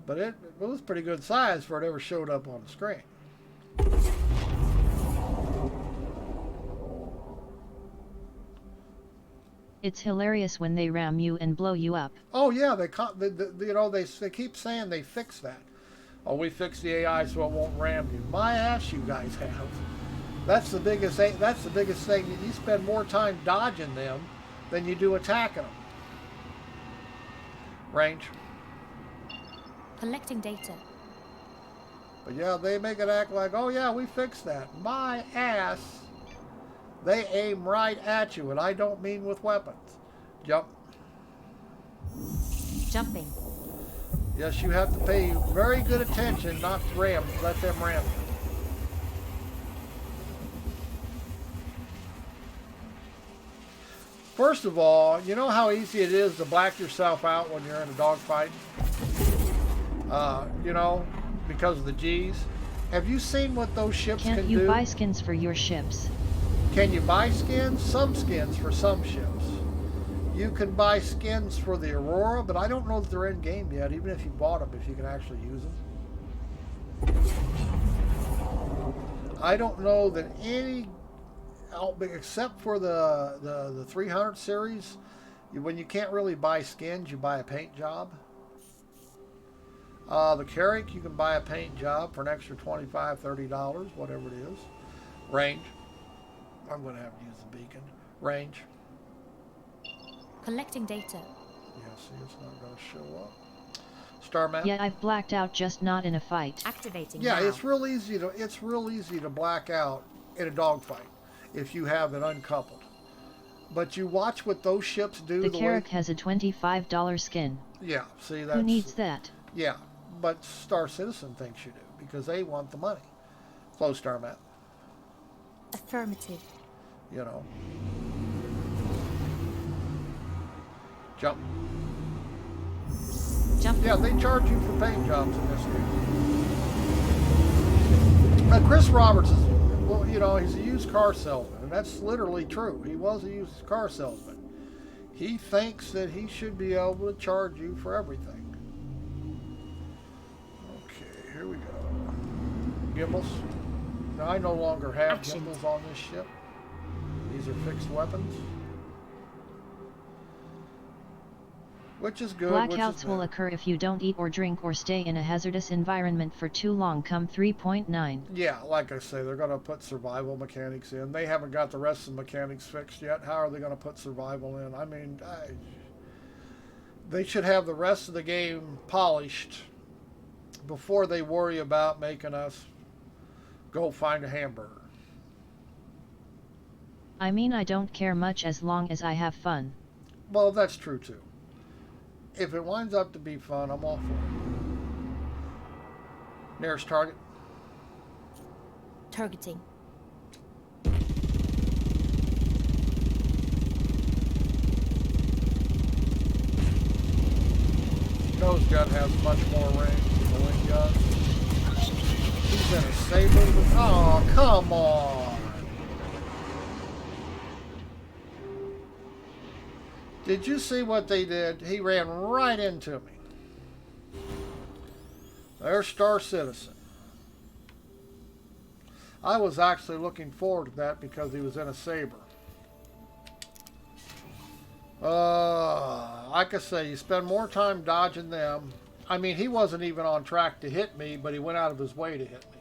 But it was pretty good size for it ever showed up on the screen. It's hilarious when they ram you and blow you up. Oh yeah, they keep saying they fixed that. Oh, we fixed the AI so it won't ram you. My ass, you guys have. That's the biggest thing. You spend more time dodging them than you do attacking them. Range. Collecting data. But yeah, they make it act like, oh yeah, we fixed that. My ass. They aim right at you, and I don't mean with weapons. Jump. Jumping. Yes, you have to pay very good attention not to let them ram you. First of all, you know how easy it is to black yourself out when you're in a dogfight? Because of the G's. Have you seen what those ships can do? Can't you buy skins for your ships? Can you buy skins? Some skins for some ships. You can buy skins for the Aurora, but I don't know that they're in game yet, even if you bought them, if you can actually use them. I don't know that any, except for the 300 series, when you can't really buy skins, you buy a paint job. The Carrick, you can buy a paint job for an extra $25, $30, whatever it is. Range. I'm going to have to use the beacon. Range. Collecting data. Yeah, see, it's not going to show up. Star map. Yeah, I've blacked out, just not in a fight. Activating Yeah, now. it's real easy to black out in a dogfight if you have it uncoupled. But you watch what those ships do. The Carrick has a $25 skin. Yeah, see that's. Who needs that? Yeah, but Star Citizen thinks you do because they want the money. Flow star map. Affirmative. You know. Jump. Jumping. Yeah, they charge you for paint jobs in this game. Chris Roberts is, well, he's a used car salesman, and that's literally true. He was a used car salesman. He thinks that he should be able to charge you for everything. Okay, here we go. Gimbals. Now, I no longer have Action. gimbals on this ship. These are fixed weapons. Which is good. Blackouts will occur if you don't eat or drink or stay in a hazardous environment for too long. Come 3.9. Yeah, like I say, they're going to put survival mechanics in. They haven't got the rest of the mechanics fixed yet. How are they going to put survival in? I mean, they should have the rest of the game polished before they worry about making us go find a hamburger. I mean, I don't care much as long as I have fun. Well, that's true too. If it winds up to be fun, I'm all for it. Nearest target. Targeting. Nose gun has much more range than the wing gun. He's in a saber. Oh, come on. Did you see what they did? He ran right into me. There's Star Citizen. I was actually looking forward to that because he was in a saber. Like I say, you spend more time dodging them I mean, he wasn't even on track to hit me, but he went out of his way to hit me.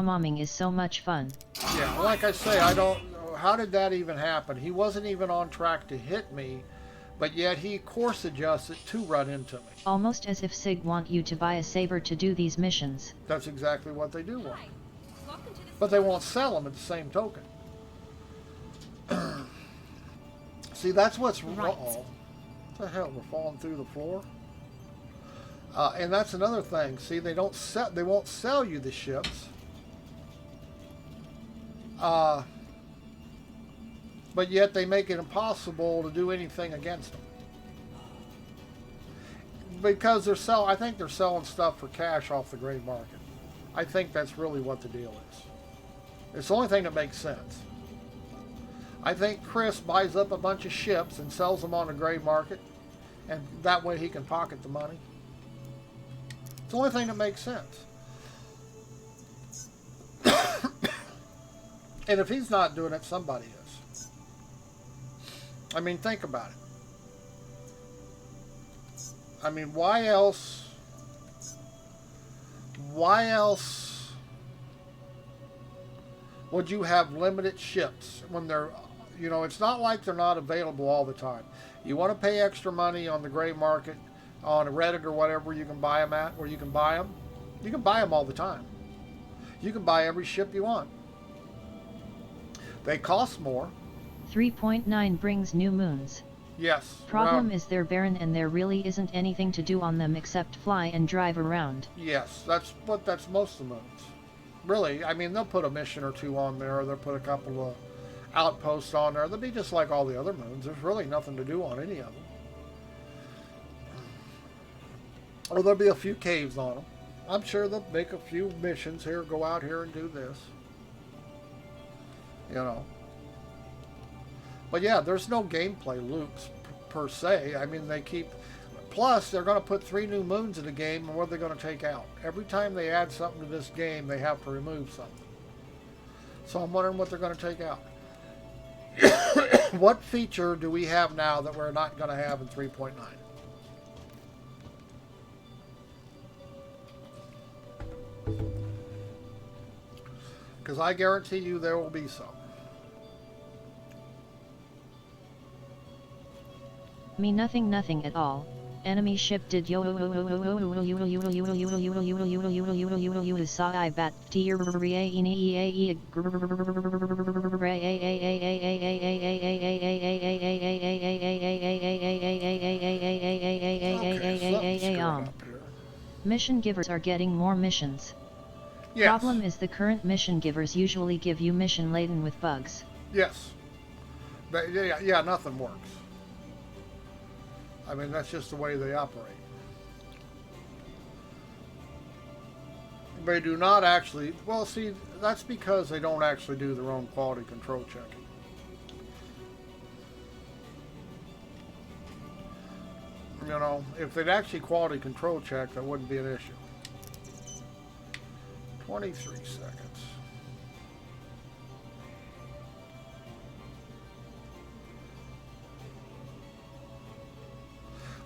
Momming is so much fun. Yeah, like I say, I don't know. How did that even happen? He wasn't even on track to hit me, but yet he course adjusted to run into me. Almost as if SIG want you to buy a saber to do these missions. That's exactly what they do want. But they won't sell them at the same token. See, that's what's wrong. Right. What the hell? We're falling through the floor. And that's another thing. See, they won't sell you the ships. But yet they make it impossible to do anything against them. Because I think they're selling stuff for cash off the gray market. I think that's really what the deal is. It's the only thing that makes sense. I think Chris buys up a bunch of ships and sells them on the gray market, and that way he can pocket the money. It's the only thing that makes sense. And if he's not doing it, somebody is. I mean, think about it. I mean, why else would you have limited ships when they're, you know, it's not like they're not available all the time. You want to pay extra money on the gray market, on Reddit or whatever you can buy them at, where you can buy them. You can buy them all the time. You can buy every ship you want. They cost more. 3.9 brings new moons. Yes. Problem is they're barren and there really isn't anything to do on them except fly and drive around. Yes, that's most of the moons. Really, I mean, they'll put a mission or two on there, or they'll put a couple of outposts on there. They'll be just like all the other moons. There's really nothing to do on any of them. Or there'll be a few caves on them. I'm sure they'll make a few missions here, go out here and do this. You know. But yeah, there's no gameplay loops per se. I mean, they keep... Plus, they're going to put 3 new moons in the game, and what are they going to take out? Every time they add something to this game, they have to remove something. So I'm wondering what they're going to take out. What feature do we have now that we're not going to have in 3.9? Because I guarantee you there will be some. Me nothing at all. Enemy ship did yo saw I bat Mission givers are getting more missions. Yes. Problem is the current mission givers usually give you mission laden with bugs. Yes. But yeah, nothing works. I mean, that's just the way they operate. They do not actually... Well, see, that's because they don't actually do their own quality control checking. You know, if they'd actually quality control check, that wouldn't be an issue. 23 seconds.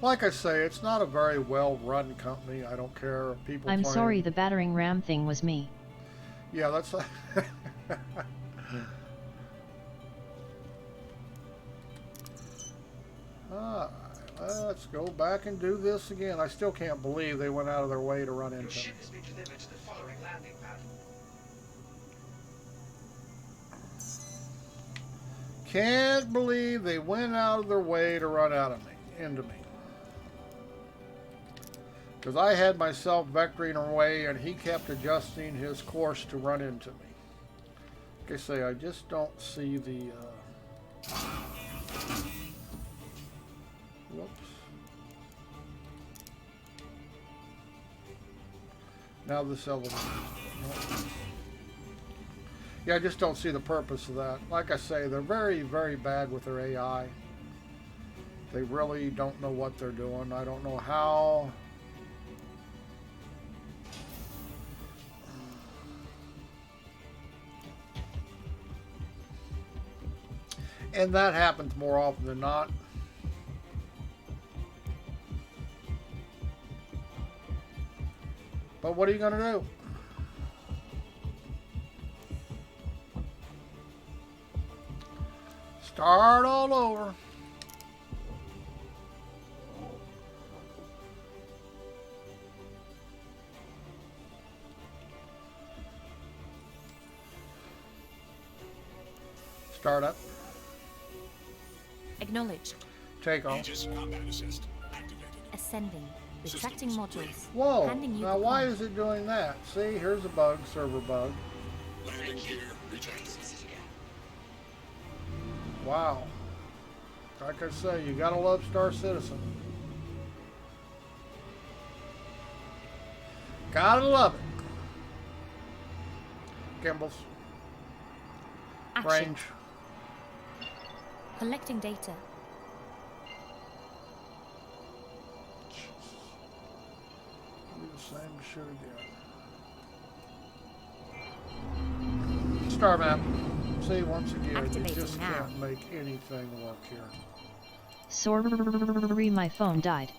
Like I say, it's not a very well-run company. I don't care if people I'm playing. sorry, the battering ram thing was me. Yeah, that's... Let's go back and do this again. I still can't believe they went out of their way to run Your into me. ship has been delivered to the following landing pad. Can't believe they went out of their way to run into me. Because I had myself vectoring away and he kept adjusting his course to run into me. Like I say, I just don't see the... Whoops. Now this elevator. Nope. Yeah, I just don't see the purpose of that. Like I say, they're very, very bad with their AI. They really don't know what they're doing. I don't know how... And that happens more often than not. But what are you going to do? Start all over. Start up. Acknowledged. Take off. Aegis combat assist activated. Ascending. Retracting modules. Whoa. Handing you Now the why comm. is it doing that? See, here's a bug, server bug. Landing gear rejected. Wow. Like I say, you gotta love Star Citizen. Gotta love it. Gimbals. Action. Range. Collecting data. Do the same shit again. Star map. See, once again, you Activating just now. can't make anything work here. Sorry, my phone died.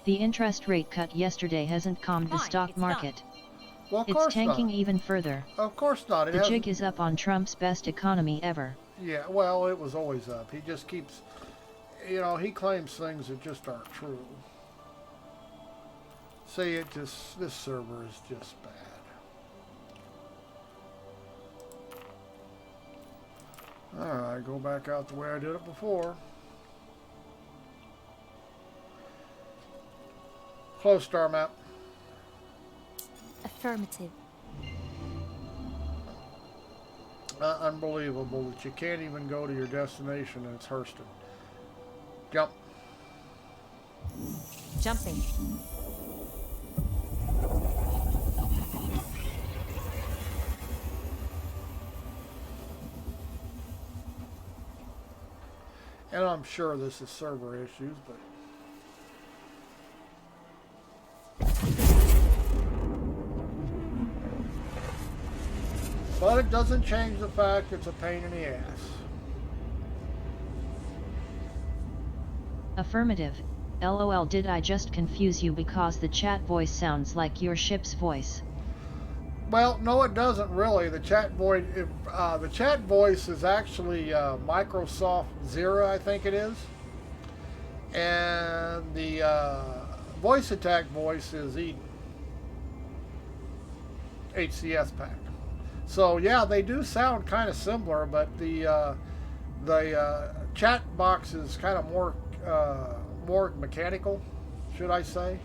The interest rate cut yesterday hasn't calmed the Fine, stock it's market. Well, of It's course tanking not. even further. Of course not. It The hasn't- jig is up on Trump's best economy ever. Yeah, well, it was always up. He just keeps, you know, he claims things that just aren't true. See, this server is just bad. Alright, go back out the way I did it before. Close star map. Affirmative. Unbelievable that you can't even go to your destination and it's Hurston. Jump. Jumping. And I'm sure this is server issues, but it doesn't change the fact it's a pain in the ass. Affirmative. LOL, did I just confuse you because the chat voice sounds like your ship's voice? Well, no, it doesn't really. The chat voice, is actually Microsoft Zero, I think it is, and the voice attack voice is Eden HCS pack. So yeah, they do sound kind of similar, but the chat box is kind of more mechanical, should I say?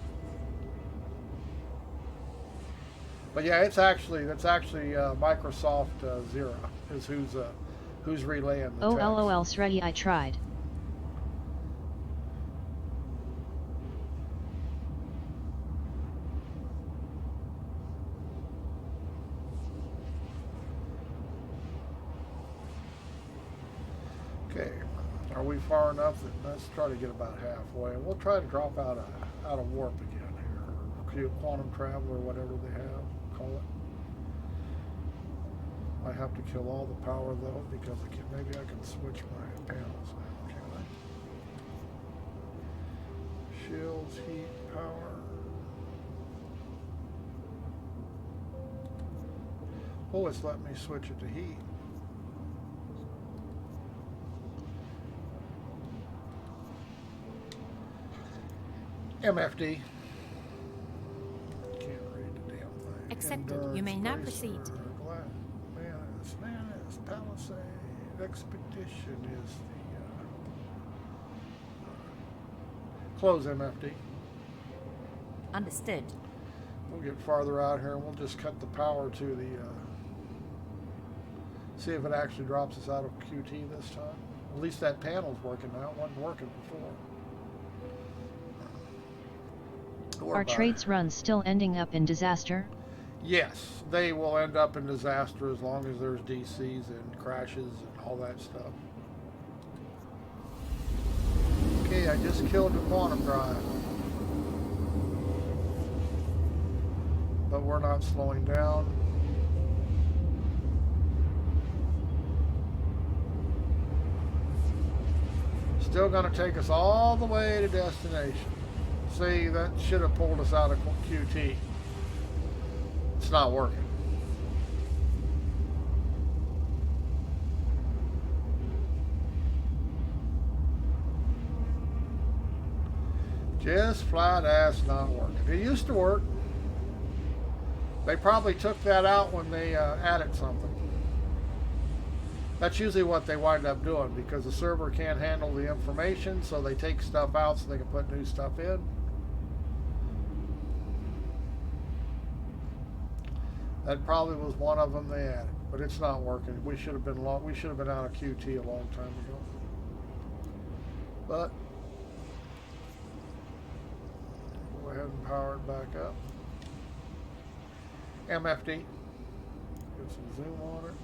But yeah, that's actually Microsoft Zero is who's relaying the Oh text. lol, Sreddy, I tried. Okay, are we far enough? Let's try to get about halfway. We'll try to drop out of warp again here. Quantum travel or whatever they have, call it. I have to kill all the power though because maybe I can switch my panels now, can I? Shields, heat, power. Oh, it's let me switch it to heat. MFD. Can't read the damn thing. Accepted. You may now proceed. Manus, Palisade, Expedition is the close MFD. Understood. We'll get farther out here and we'll just cut the power to the see if it actually drops us out of QT this time. At least that panel's working now. It wasn't working before. Are trades runs still ending up in disaster? Yes, they will end up in disaster as long as there's DCs and crashes and all that stuff. Okay, I just killed the quantum drive. But we're not slowing down. still going to take us all the way to destination. See, that should have pulled us out of QT. It's not working. Just flat ass not working. It used to work. They probably took that out when they added something. That's usually what they wind up doing because the server can't handle the information, so they take stuff out so they can put new stuff in. That probably was one of them they added, but it's not working. We should have been out of QT a long time ago. But go ahead and power it back up. MFD. Get some zoom on it.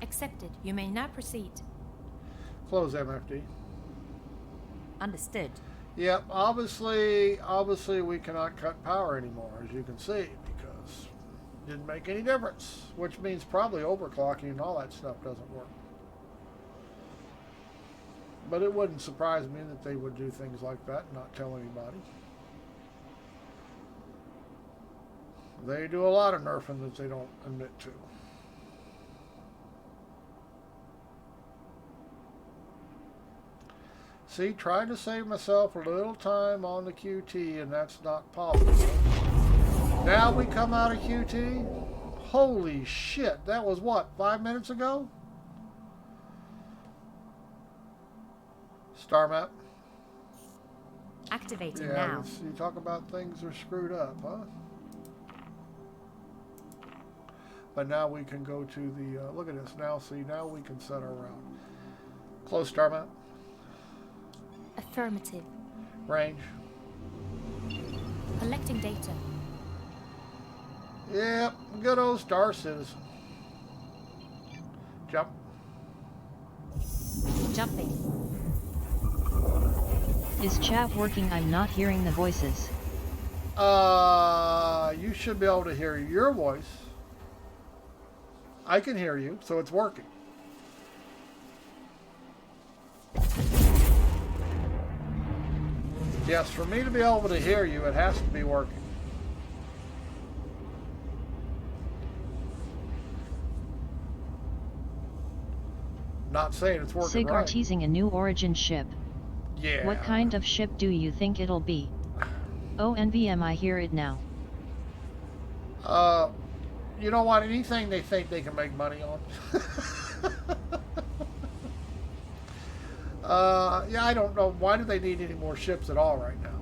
Accepted. You may now proceed. Close MFD. Understood. Yep, obviously we cannot cut power anymore, as you can see, because it didn't make any difference, which means probably overclocking and all that stuff doesn't work. But it wouldn't surprise me that they would do things like that and not tell anybody. They do a lot of nerfing that they don't admit to. See, trying to save myself a little time on the QT, and that's not possible. Now we come out of QT. Holy shit, that was what, 5 minutes ago? Star map. Activating Yeah, now. you talk about things are screwed up, huh? But now we can go to the, look at this now, see, now we can set our route. Close star map. Affirmative. Range. Collecting data. Yep, good old Star Citizen. Jump. Jumping. Is chat working? I'm not hearing the voices. You should be able to hear your voice. I can hear you, so it's working. Yes, for me to be able to hear you, it has to be working. Not saying it's working Sig are right. teasing a new Origin ship. Yeah. What kind of ship do you think it'll be? Oh, NVM, I hear it now. You know what? Anything they think they can make money on. Yeah, I don't know. Why do they need any more ships at all right now?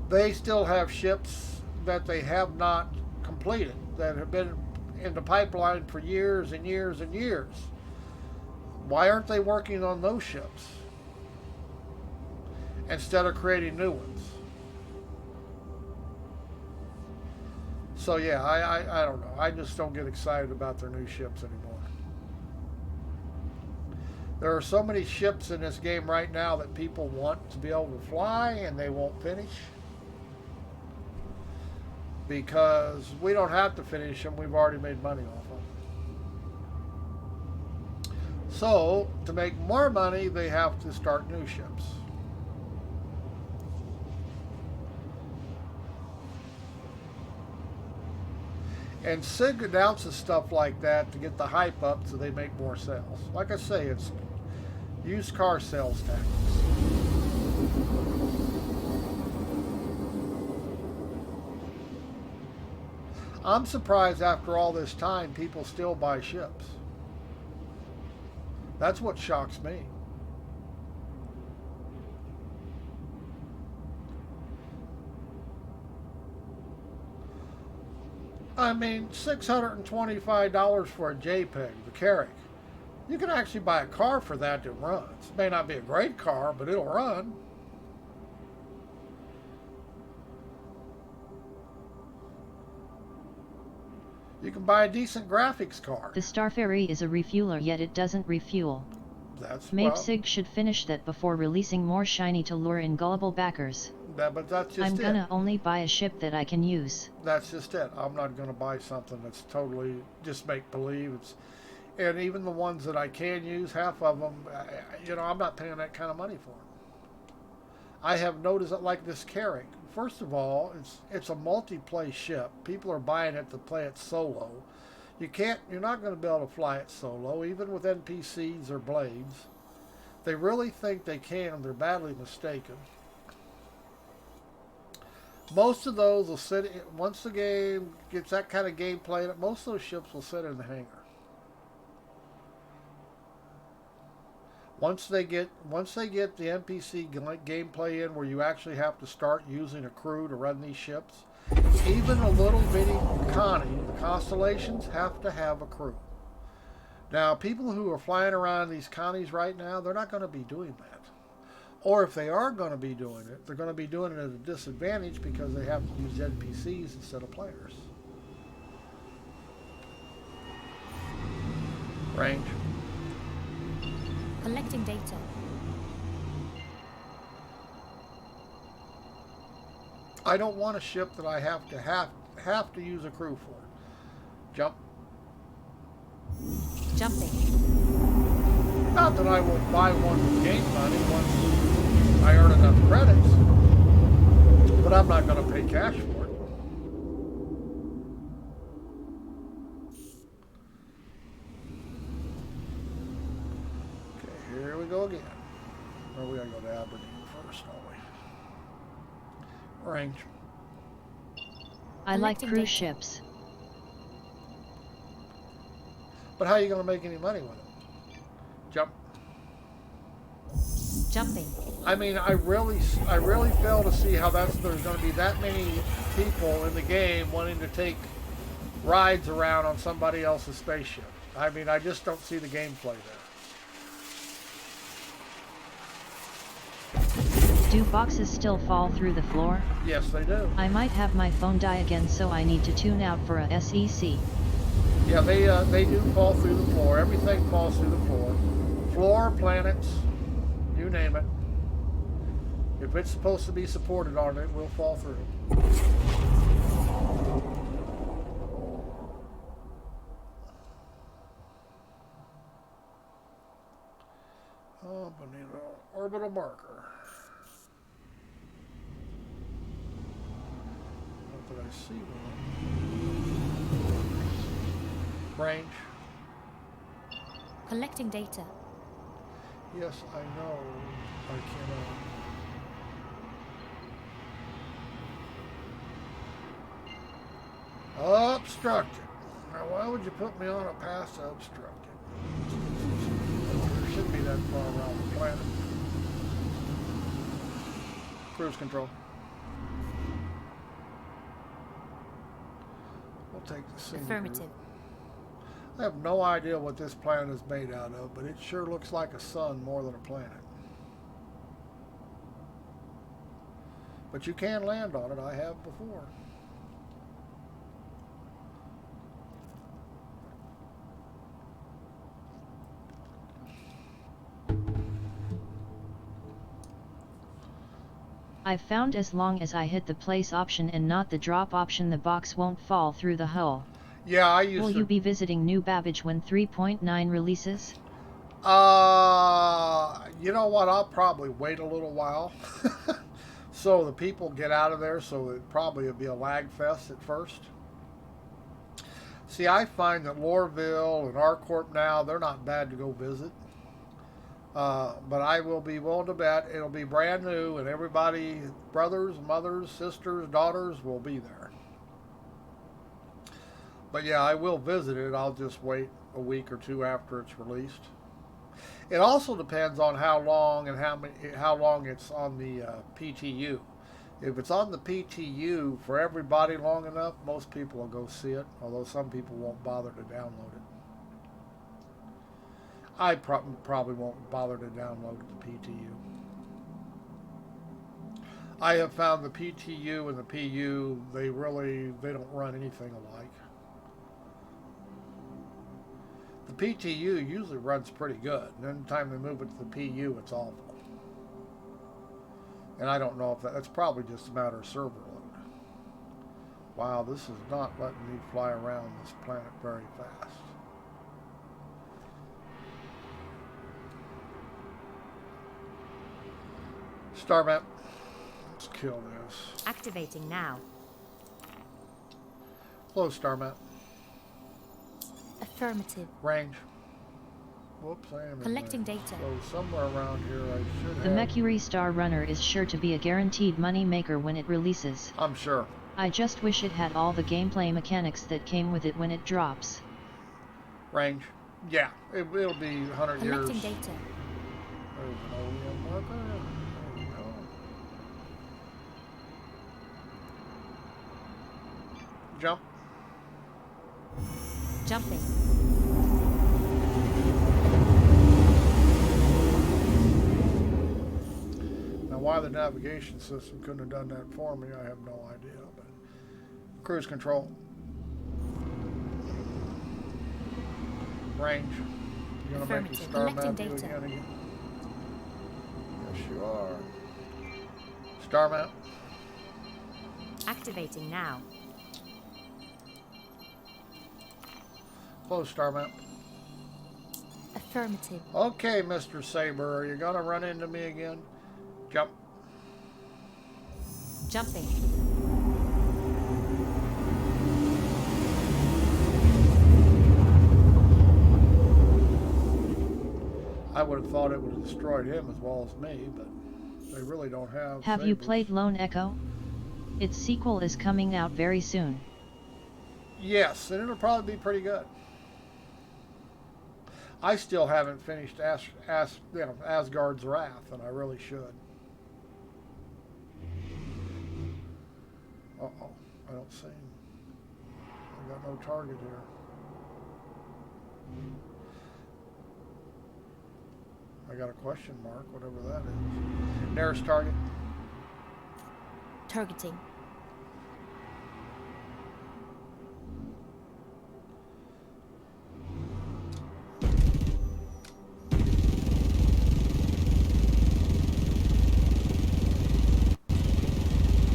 They still have ships that they have not completed, that have been in the pipeline for years and years and years. Why aren't they working on those ships instead of creating new ones? So yeah, I don't know. I just don't get excited about their new ships anymore. There are so many ships in this game right now that people want to be able to fly and they won't finish. Because we don't have to finish them, we've already made money off them. So, to make more money, they have to start new ships. And SIG announces stuff like that to get the hype up so they make more sales. Like I say, it's used car sales tactics. I'm surprised after all this time people still buy ships. That's what shocks me. I mean, $625 for a JPEG, the Carrick. You can actually buy a car for that that runs. It may not be a great car, but it'll run. You can buy a decent graphics card. The Star Ferry is a refueler, yet it doesn't refuel. Maybe SIG should finish that before releasing more shiny to lure in gullible backers. But that's just I'm gonna only buy a ship that I can use. That's just it. I'm not gonna buy something that's totally just make believe. And even the ones that I can use, half of them, you know, I'm not paying that kind of money for them. I have noticed that, like this Carrack. First of all, it's a multiplayer ship. People are buying it to play it solo. You're not going to be able to fly it solo, even with NPCs or blades. They really think they can. They're badly mistaken. Most of those will sit, once the game gets that kind of gameplay, most of those ships will sit in the hangar. Once they get the NPC gameplay in, where you actually have to start using a crew to run these ships, even a little bitty Connie, the Constellations, have to have a crew. Now, people who are flying around these Connies right now, they're not going to be doing that. Or if they are going to be doing it, they're going to be doing it at a disadvantage because they have to use NPCs instead of players. Range. Collecting data. I don't want a ship that I have to use a crew for. Jump. Jumping. Not that I will buy one with game money once I earn enough credits, but I'm not going to pay cash for it. Okay, here we go again. Or we got to go to Aberdeen first, don't we? Range. I like Collecting cruise data. ships. But how are you going to make any money with it? Jump. Jumping. I mean, I really fail to see how there's going to be that many people in the game wanting to take rides around on somebody else's spaceship. I mean, I just don't see the gameplay there. Do boxes still fall through the floor? Yes, they do. I might have my phone die again, so I need to tune out for a SEC. Yeah, they do fall through the floor. Everything falls through the floor. Floor, planets, you name it. If it's supposed to be supported on it, it will fall through. Oh, Bonito. Orbital marker. Not that I see one. Range. Collecting data. Yes, I know. I cannot. Obstructed. Now, why would you put me on a path to obstruct it? There shouldn't be that far around the planet. Cruise control. We'll take the single. Affirmative. I have no idea what this planet is made out of, but it sure looks like a sun more than a planet. But you can land on it. I have before. I've found as long as I hit the place option and not the drop option, the box won't fall through the hull. Yeah, I used to. Will you be visiting New Babbage when 3.9 releases? You know what? I'll probably wait a little while. So the people get out of there, so it probably will be a lag fest at first. See, I find that Lorville and Arcorp now, they're not bad to go visit. But I will be willing to bet it'll be brand new and everybody, brothers, mothers, sisters, daughters will be there. But yeah, I will visit it. I'll just wait a week or two after it's released. It also depends on how long and how long it's on the PTU. If it's on the PTU for everybody long enough, most people will go see it, although some people won't bother to download it. I probably won't bother to download the PTU. I have found the PTU and the PU, they don't run anything alike. The PTU usually runs pretty good, and then the time they move it to the PU, it's awful. And I don't know if that's probably just a matter of server load. Wow, this is not letting me fly around this planet very fast. Star map. Let's kill this. Activating now. Close star map. Affirmative. Range. Whoops, I am Collecting in range. data. So somewhere around here I should The have... Mercury Star Runner is sure to be a guaranteed money maker when it releases. I'm sure. I just wish it had all the gameplay mechanics that came with it when it drops. Range. Yeah, it'll be 100 years. Collecting data. There's an OEM marker. There we go. Jump. Jumping. Now, why the navigation system couldn't have done that for me, I have no idea. But cruise control. Range. You're gonna make the Affirmative. star Collecting map you data. again. Yes, you are. Star map. Activating now. Close star map. Affirmative. Okay, Mr. Saber, are you gonna run into me again? Jump. Jumping. I would have thought it would have destroyed him as well as me, but they really don't have. Have you sabers. played Lone Echo? Its sequel is coming out very soon. Yes, and it'll probably be pretty good. I still haven't finished Asgard's Wrath, and I really should. Uh-oh, I don't see him. I got no target here. I got a question mark, whatever that is. Nearest target. Targeting.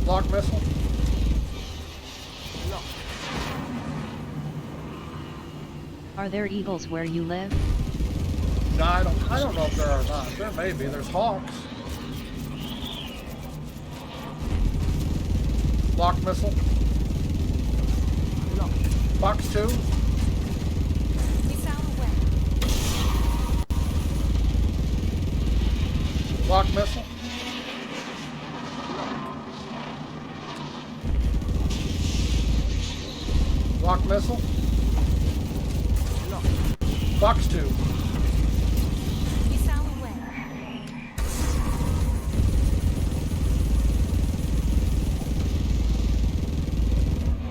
Lock missile. Are there eagles where you live? No, I don't know if there are not. There may be. There's hawks. Lock missile. Box 2. Missile away. Lock missile. Lock missile. Box 2. Missile away.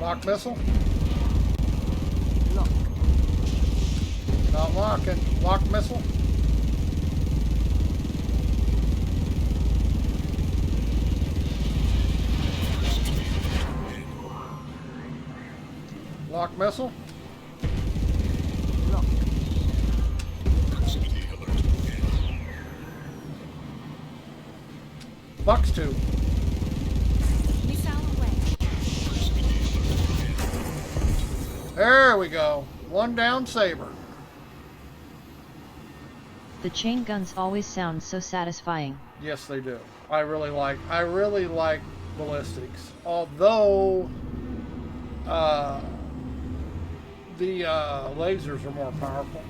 Lock missile. Not locking. Lock missile. Lock missile. Proximity alert. Box 2. Missile away. There we go. One down, Saber. The chain guns always sound so satisfying. Yes, they do. I really like ballistics. Although the lasers are more powerful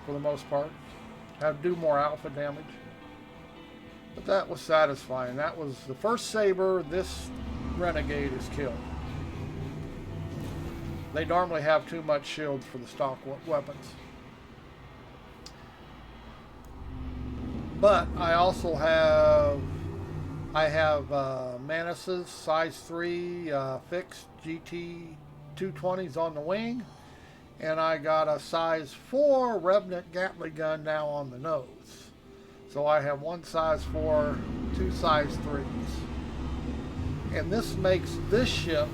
for the most part. Do more alpha damage. But that was satisfying. That was the first Saber this Renegade is killed. They normally have too much shields for the stock weapons. But I also have Manus's size 3 fixed GT 220s on the wing, and I got a size 4 Revenant Gatling gun now on the nose. So I have one size 4, two size 3s. And this makes this ship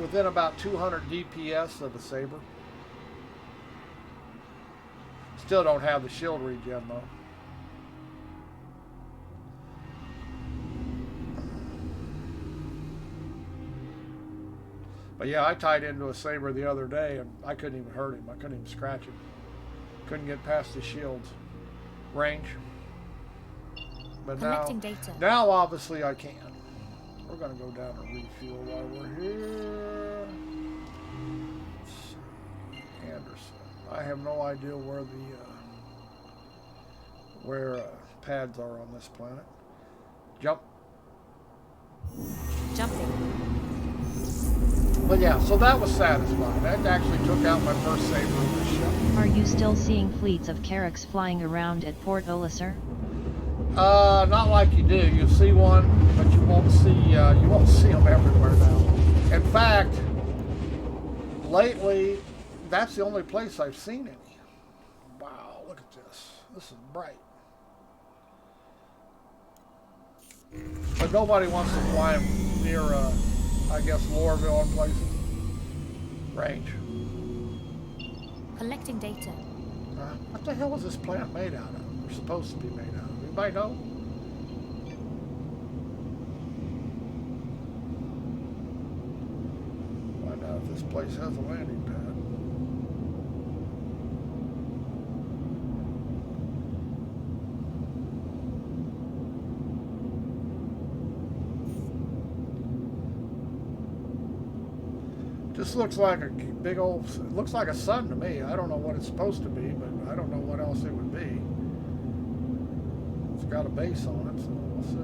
within about 200 DPS of a Saber. Still don't have the shield regen though. But yeah, I tied into a Saber the other day and I couldn't even hurt him. I couldn't even scratch him. Couldn't get past the shields. Range. But Collecting data. now obviously I can. We're going to go down and refuel while we're here. Let's see. Anderson. I have no idea where the pads are on this planet. Jump. Jumping. But yeah, so that was satisfying. That actually took out my first saber of the ship. Are you still seeing fleets of Carracks flying around at Port Olisar? Not like you do. You see one, but you won't see them everywhere now. In fact, lately, that's the only place I've seen any. Wow, look at this. This is bright. But nobody wants to fly them near, I guess, Lorville and places. Range. Collecting data. What the hell is this plant made out of? Or supposed to be made out of? Anybody know? Find out if this place has a landing pad. This looks like a big old, it looks like a sun to me. I don't know what it's supposed to be, but I don't know what else it would be. It's got a base on it, so we'll see.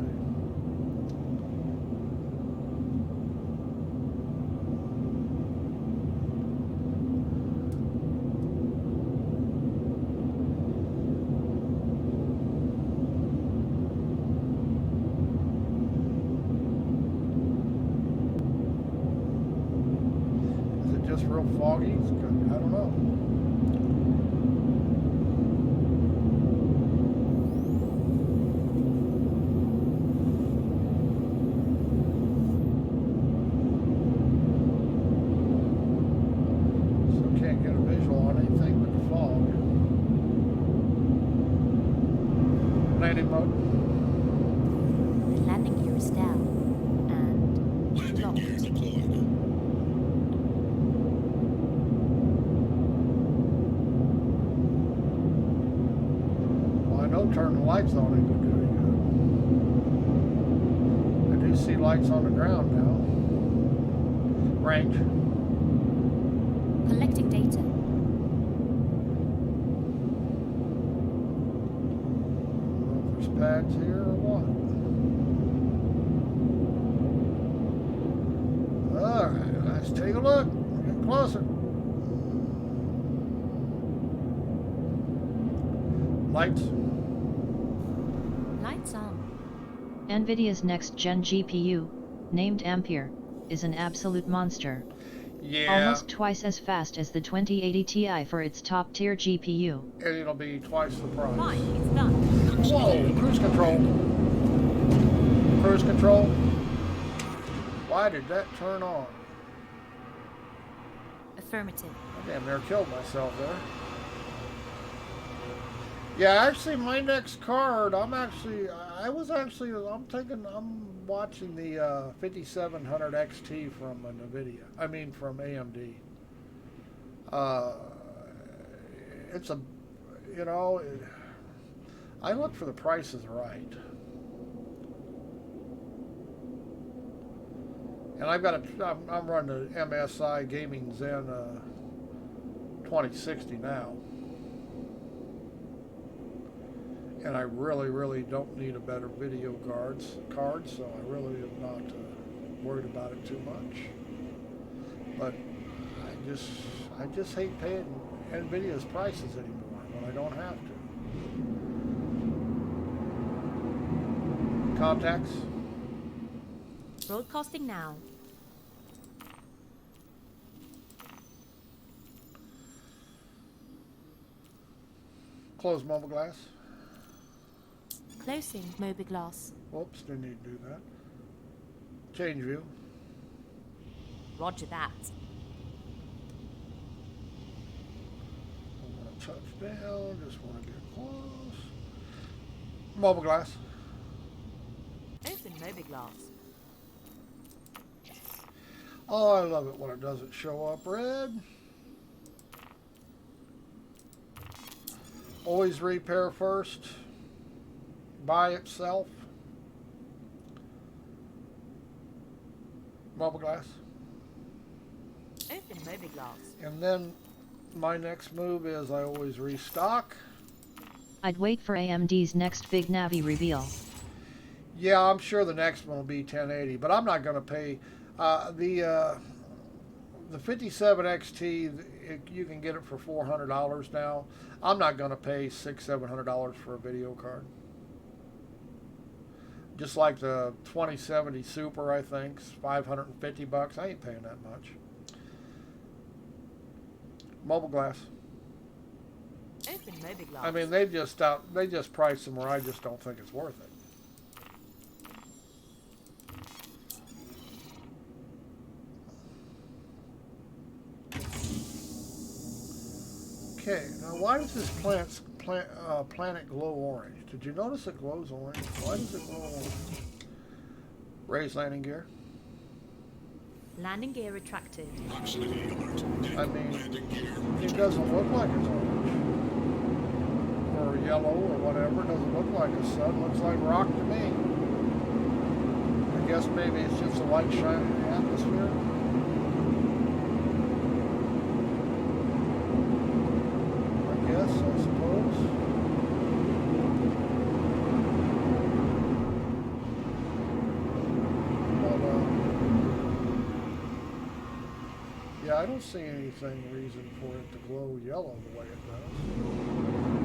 Real foggy. It's good. I don't know. So can't get a visual on anything but the fog. Landing mode. The landing gear is down and Landing gear locked. deployed. Turn the lights on ain't gonna do any good. I do see lights on the ground now. Range. Collecting data. I don't know if there's pads here or what. Alright, let's take a look. Get closer. Lights. Lights on. NVIDIA's next-gen GPU, named Ampere, is an absolute monster. Yeah. Almost twice as fast as the 2080 Ti for its top-tier GPU. And it'll be twice the price. Fine, it's done. Whoa, cruise control. Cruise control. Why did that turn on? Affirmative. I damn near killed myself there. Yeah, actually, my next card, I'm watching the 5700 XT from NVIDIA. I mean, from AMD. It's a, you know, I look for the prices right. And I'm running the MSI Gaming Zen 2060 now. And I really don't need a better video card, so I really am not worried about it too much. But I just hate paying NVIDIA's prices anymore when I don't have to. Contacts. Broadcasting now. Close mobile glass. Closing mobiGlass. Whoops, didn't need to do that. Change view. Roger that. Don't want to touch down, just want to get close. Mobile glass. Open mobiGlass. Oh, I love it when it doesn't show up red. Always repair first. by itself. Mobile glass. Open movie glass. And then my next move is I always restock. I'd wait for AMD's next big Navi reveal. Yeah, I'm sure the next one will be 1080, but I'm not going to pay the 57 XT. You can get it for $400 now. I'm not going to pay $600-700 for a video card. Just like the 2070 Super, I think, is $550. I ain't paying that much. Mobile glass. Open movie glass. I mean, they just priced them where I just don't think it's worth it. Okay, now why does this planet glow orange? Did you notice it glows orange? Why does it glow orange? Raise landing gear. Landing gear retracted. Proximity alert. I mean, Landing gear it retracted. doesn't look like it's orange. Or yellow or whatever. It doesn't look like a sun. Looks like rock to me. I guess maybe it's just the light shining in the atmosphere. I suppose. But, yeah, I don't see reason for it to glow yellow the way it does.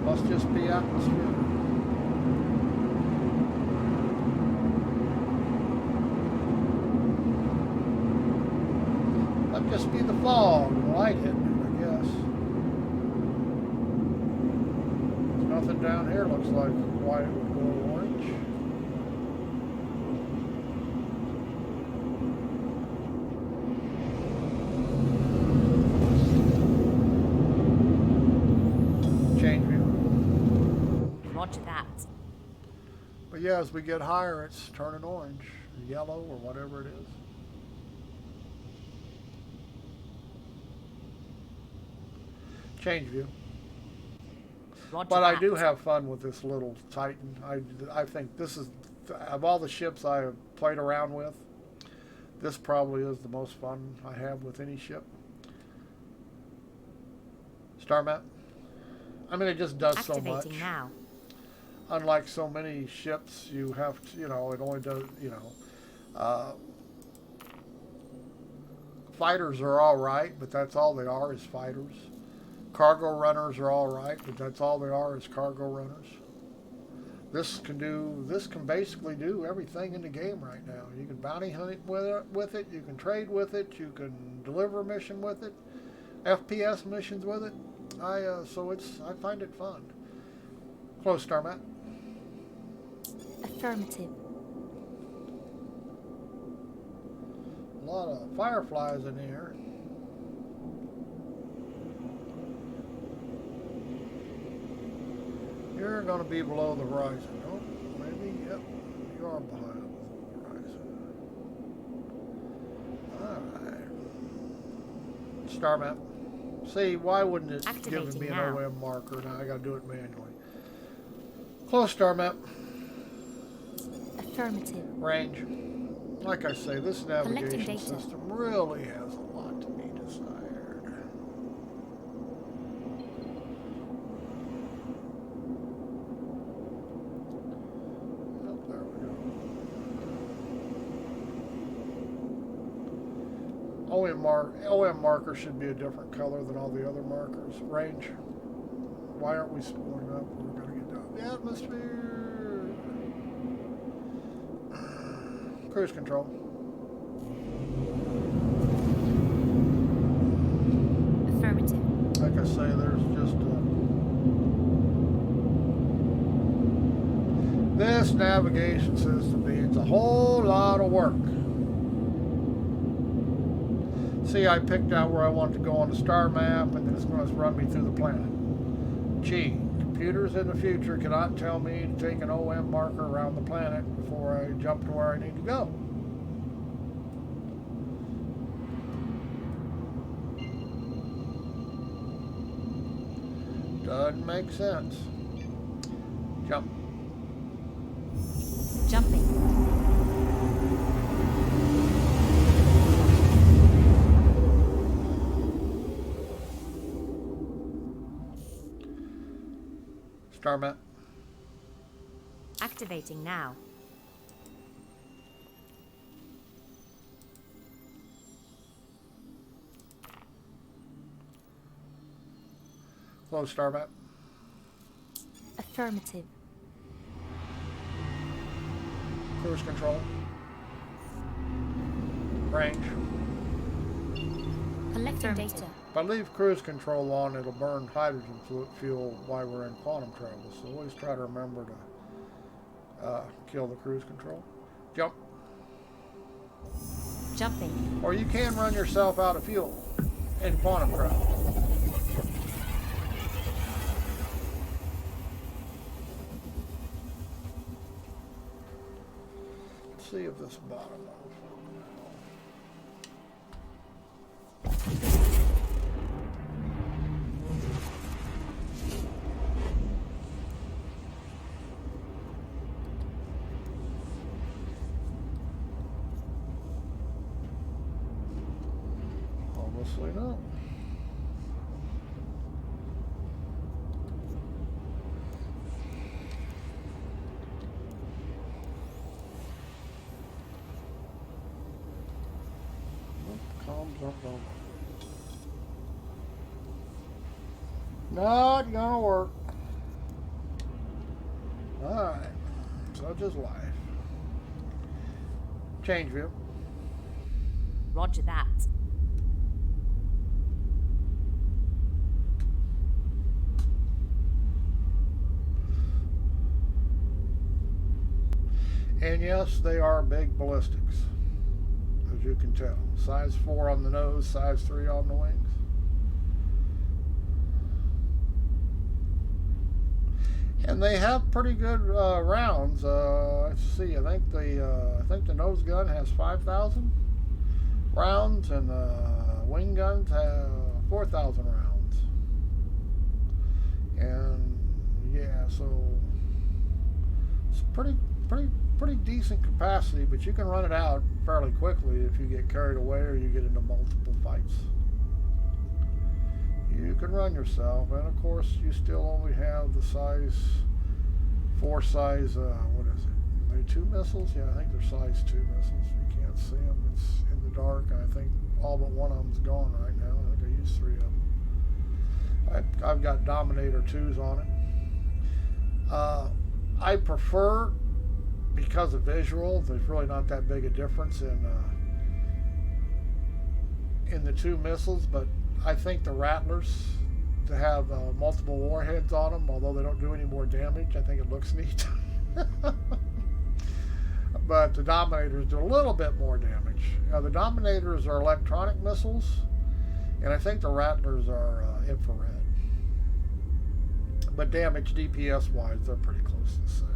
Must just be atmosphere. Must just be the fog, the light hitting it, I guess. Nothing down here looks like why it would glow orange. Change view. Roger that. But yeah, as we get higher, it's turning orange, or yellow, or whatever it is. Change view. Roger But that. I do have fun with this little Titan. I think this is, of all the ships I have played around with, this probably is the most fun I have with any ship. Star map. I mean, it just does so much. Activating now. Unlike so many ships, you have to, it only does, fighters are all right, but that's all they are is fighters. Cargo runners are all right, but that's all they are is cargo runners. This can basically do everything in the game right now. You can bounty hunt with it, you can trade with it, you can deliver a mission with it, FPS missions with it. I find it fun. Close, Star Matt. Affirmative. A lot of fireflies in here. You're going to be below the horizon. Oh, maybe, yep, you are behind the horizon. Alright. Star map. See, why wouldn't it give me an now. OM marker? Now I got to do it manually. Close star map. Affirmative. Range. Like I say, this navigation data. system really has a lot to be desired. OM marker should be a different color than all the other markers. Range. Why aren't we spooling up? We're going to get down the atmosphere. Cruise control. Affirmative. Like I say, there's just this navigation system needs a whole lot of work. See, I picked out where I want to go on the star map, and then it's going to run me through the planet. Gee, computers in the future cannot tell me to take an OM marker around the planet before I jump to where I need to go. Doesn't make sense. Jump. Jumping. Starmet. Activating now. Close Starmet. Affirmative. Cruise control. Range. Collecting data. If I leave cruise control on, it'll burn hydrogen fuel while we're in quantum travel. So always try to remember to kill the cruise control. Jump. Jumping. Or you can run yourself out of fuel in quantum travel. Let's see if this bottom one. Obviously not. Comms aren't going. Not gonna work. Alright. Such is life. Change view. Roger that. And yes, they are big ballistics, as you can tell. Size 4 on the nose, size 3 on the wings. And they have pretty good rounds. Let's see. I think the nose gun has 5,000 rounds, and wing guns have 4,000 rounds. And yeah, so it's pretty decent capacity, but you can run it out fairly quickly if you get carried away or you get into multiple fights. You can run yourself, and of course you still only have the size 4 size, what is it? Are they 2 missiles? Yeah, I think they're size 2 missiles. You can't see them. It's in the dark. I think all but one of them's gone right now. I think I used 3 of them. I've got Dominator 2s on it. I prefer, because of visual, there's really not that big a difference in the 2 missiles, but I think the Rattlers to have multiple warheads on them, although they don't do any more damage, I think it looks neat. But the Dominators do a little bit more damage. The Dominators are electronic missiles, and I think the Rattlers are infrared. But damage DPS wise, they're pretty close to the same.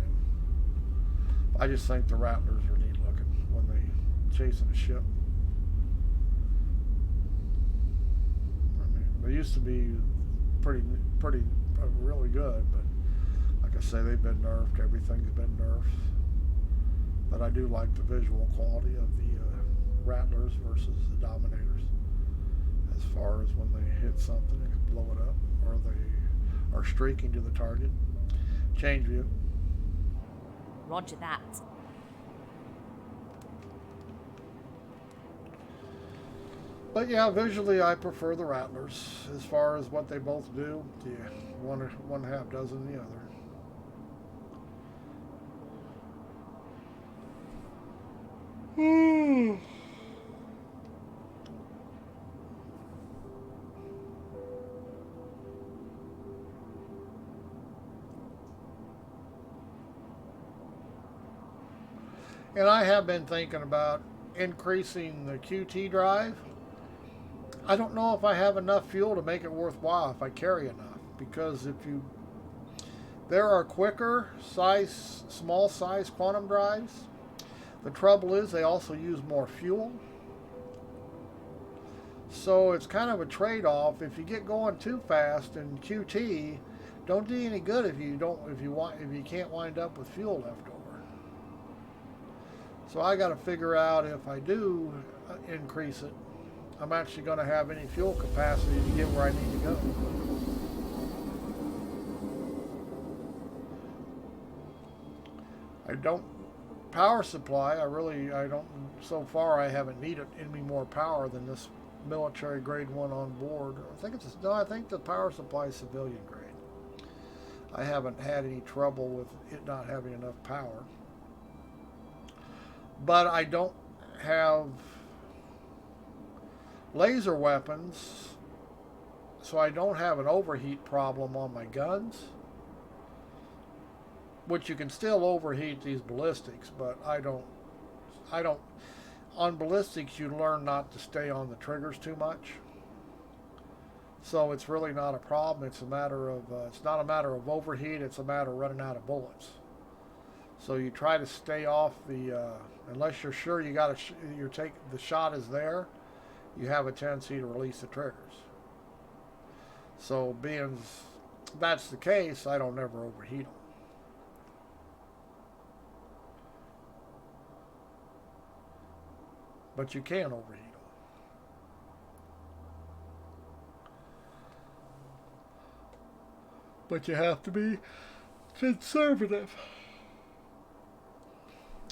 I just think the Rattlers are neat looking when they chasing a ship. I mean, they used to be pretty really good, but like I say, they've been nerfed. Everything's been nerfed. But I do like the visual quality of the Rattlers versus the Dominators. As far as when they hit something and can blow it up, or they are streaking to the target. Change view. Roger that. But yeah, visually I prefer the Rattlers. As far as what they both do, yeah, one half dozen the other. And I have been thinking about increasing the QT drive. I don't know if I have enough fuel to make it worthwhile if I carry enough, because there are quicker size, small size quantum drives. The trouble is they also use more fuel. So it's kind of a trade-off. If you get going too fast in QT, don't do you any good if you can't wind up with fuel left over. So I got to figure out if I do increase it, I'm actually going to have any fuel capacity to get where I need to go. I don't power supply. I don't. So far, I haven't needed any more power than this military grade one on board. I think the power supply is civilian grade. I haven't had any trouble with it not having enough power. But I don't have laser weapons, so I don't have an overheat problem on my guns, which you can still overheat these ballistics, but I don't on ballistics you learn not to stay on the triggers too much, so it's really not a problem. It's not a matter of overheat, it's a matter of running out of bullets. So you try to stay off the unless you're sure the shot is there, you have a tendency to release the triggers. So being that's the case, I don't ever overheat them. But you can overheat them. But you have to be conservative.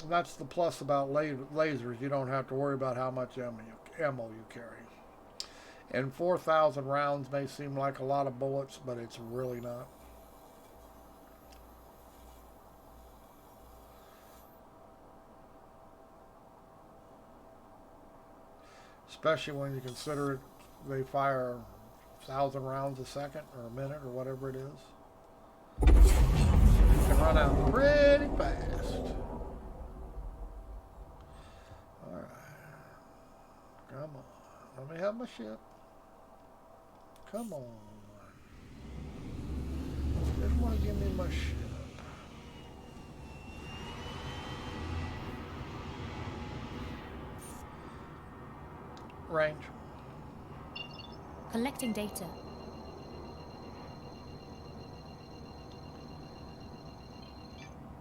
That's the plus about lasers. You don't have to worry about how much ammo you carry. And 4,000 rounds may seem like a lot of bullets, but it's really not. Especially when you consider it, they fire 1,000 rounds a second or a minute or whatever it is. You can run out pretty fast. Alright. Come on. Let me have my ship. Come on. Didn't want to give me my ship. Range. Collecting data.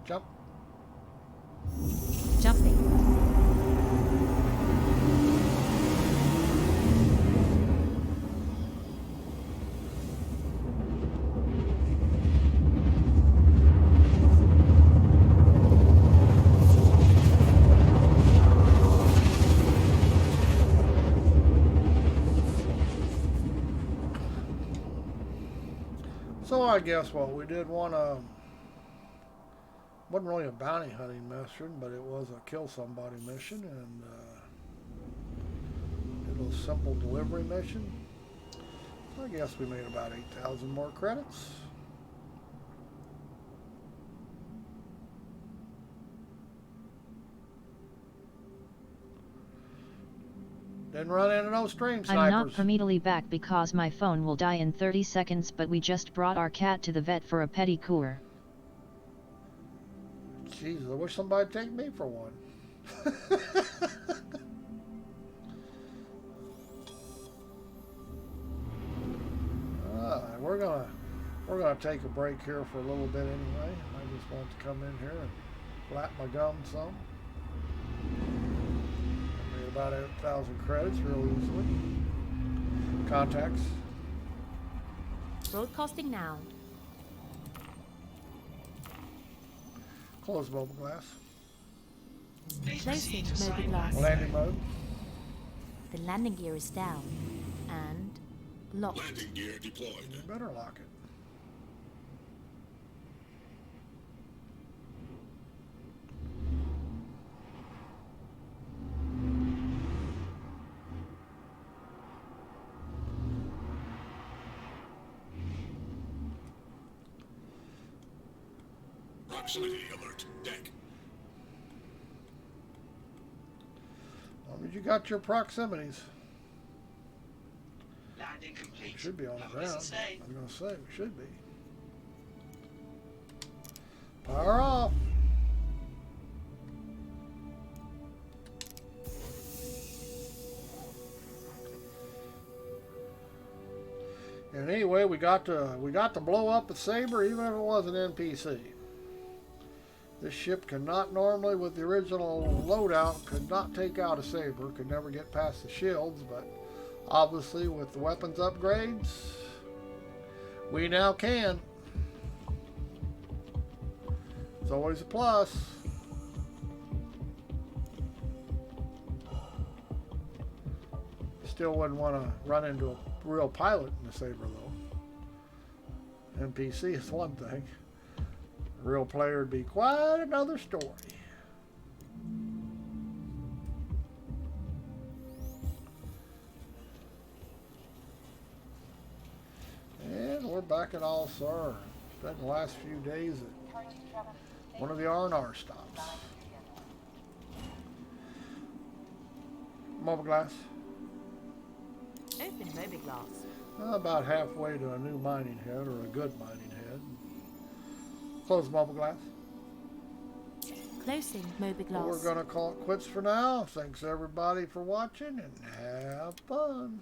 Jump. Jumping. So I guess what we did wasn't really a bounty hunting mission, but it was a kill somebody mission, and it was a simple delivery mission. So I guess we made about 8,000 more credits. Didn't run into no stream snipers. I'm not permanently back because my phone will die in 30 seconds, but we just brought our cat to the vet for a pedicure. Jesus, I wish somebody'd take me for one. Alright, we're gonna take a break here for a little bit anyway. I just want to come in here and flap my gum some. About 8,000 credits real easily. Contacts. Broadcasting now. Close mobile glass. Closing mobile glass. Landing mode. The landing gear is down and locked. Landing gear deployed. You better lock it. Proximity alert. Deck. As long as you got your proximities. Landing complete. We should be on the Numbers ground. stay. I was going to say, we should be. Power off. And anyway, we got to blow up a Saber, even if it was an NPC. This ship cannot normally, with the original loadout, could not take out a Saber, could never get past the shields, but obviously with the weapons upgrades, we now can. It's always a plus. Still wouldn't want to run into a real pilot in the Saber though. NPC is one thing. A real player would be quite another story. And we're back at All-Star. Spent the last few days at one of the R&R stops. Mobile glass. Open Mobiglass. About halfway to a new mining head, or a good mining head. Close mobile glass. Closing Mobiglass. We're going to call it quits for now. Thanks everybody for watching, and have fun.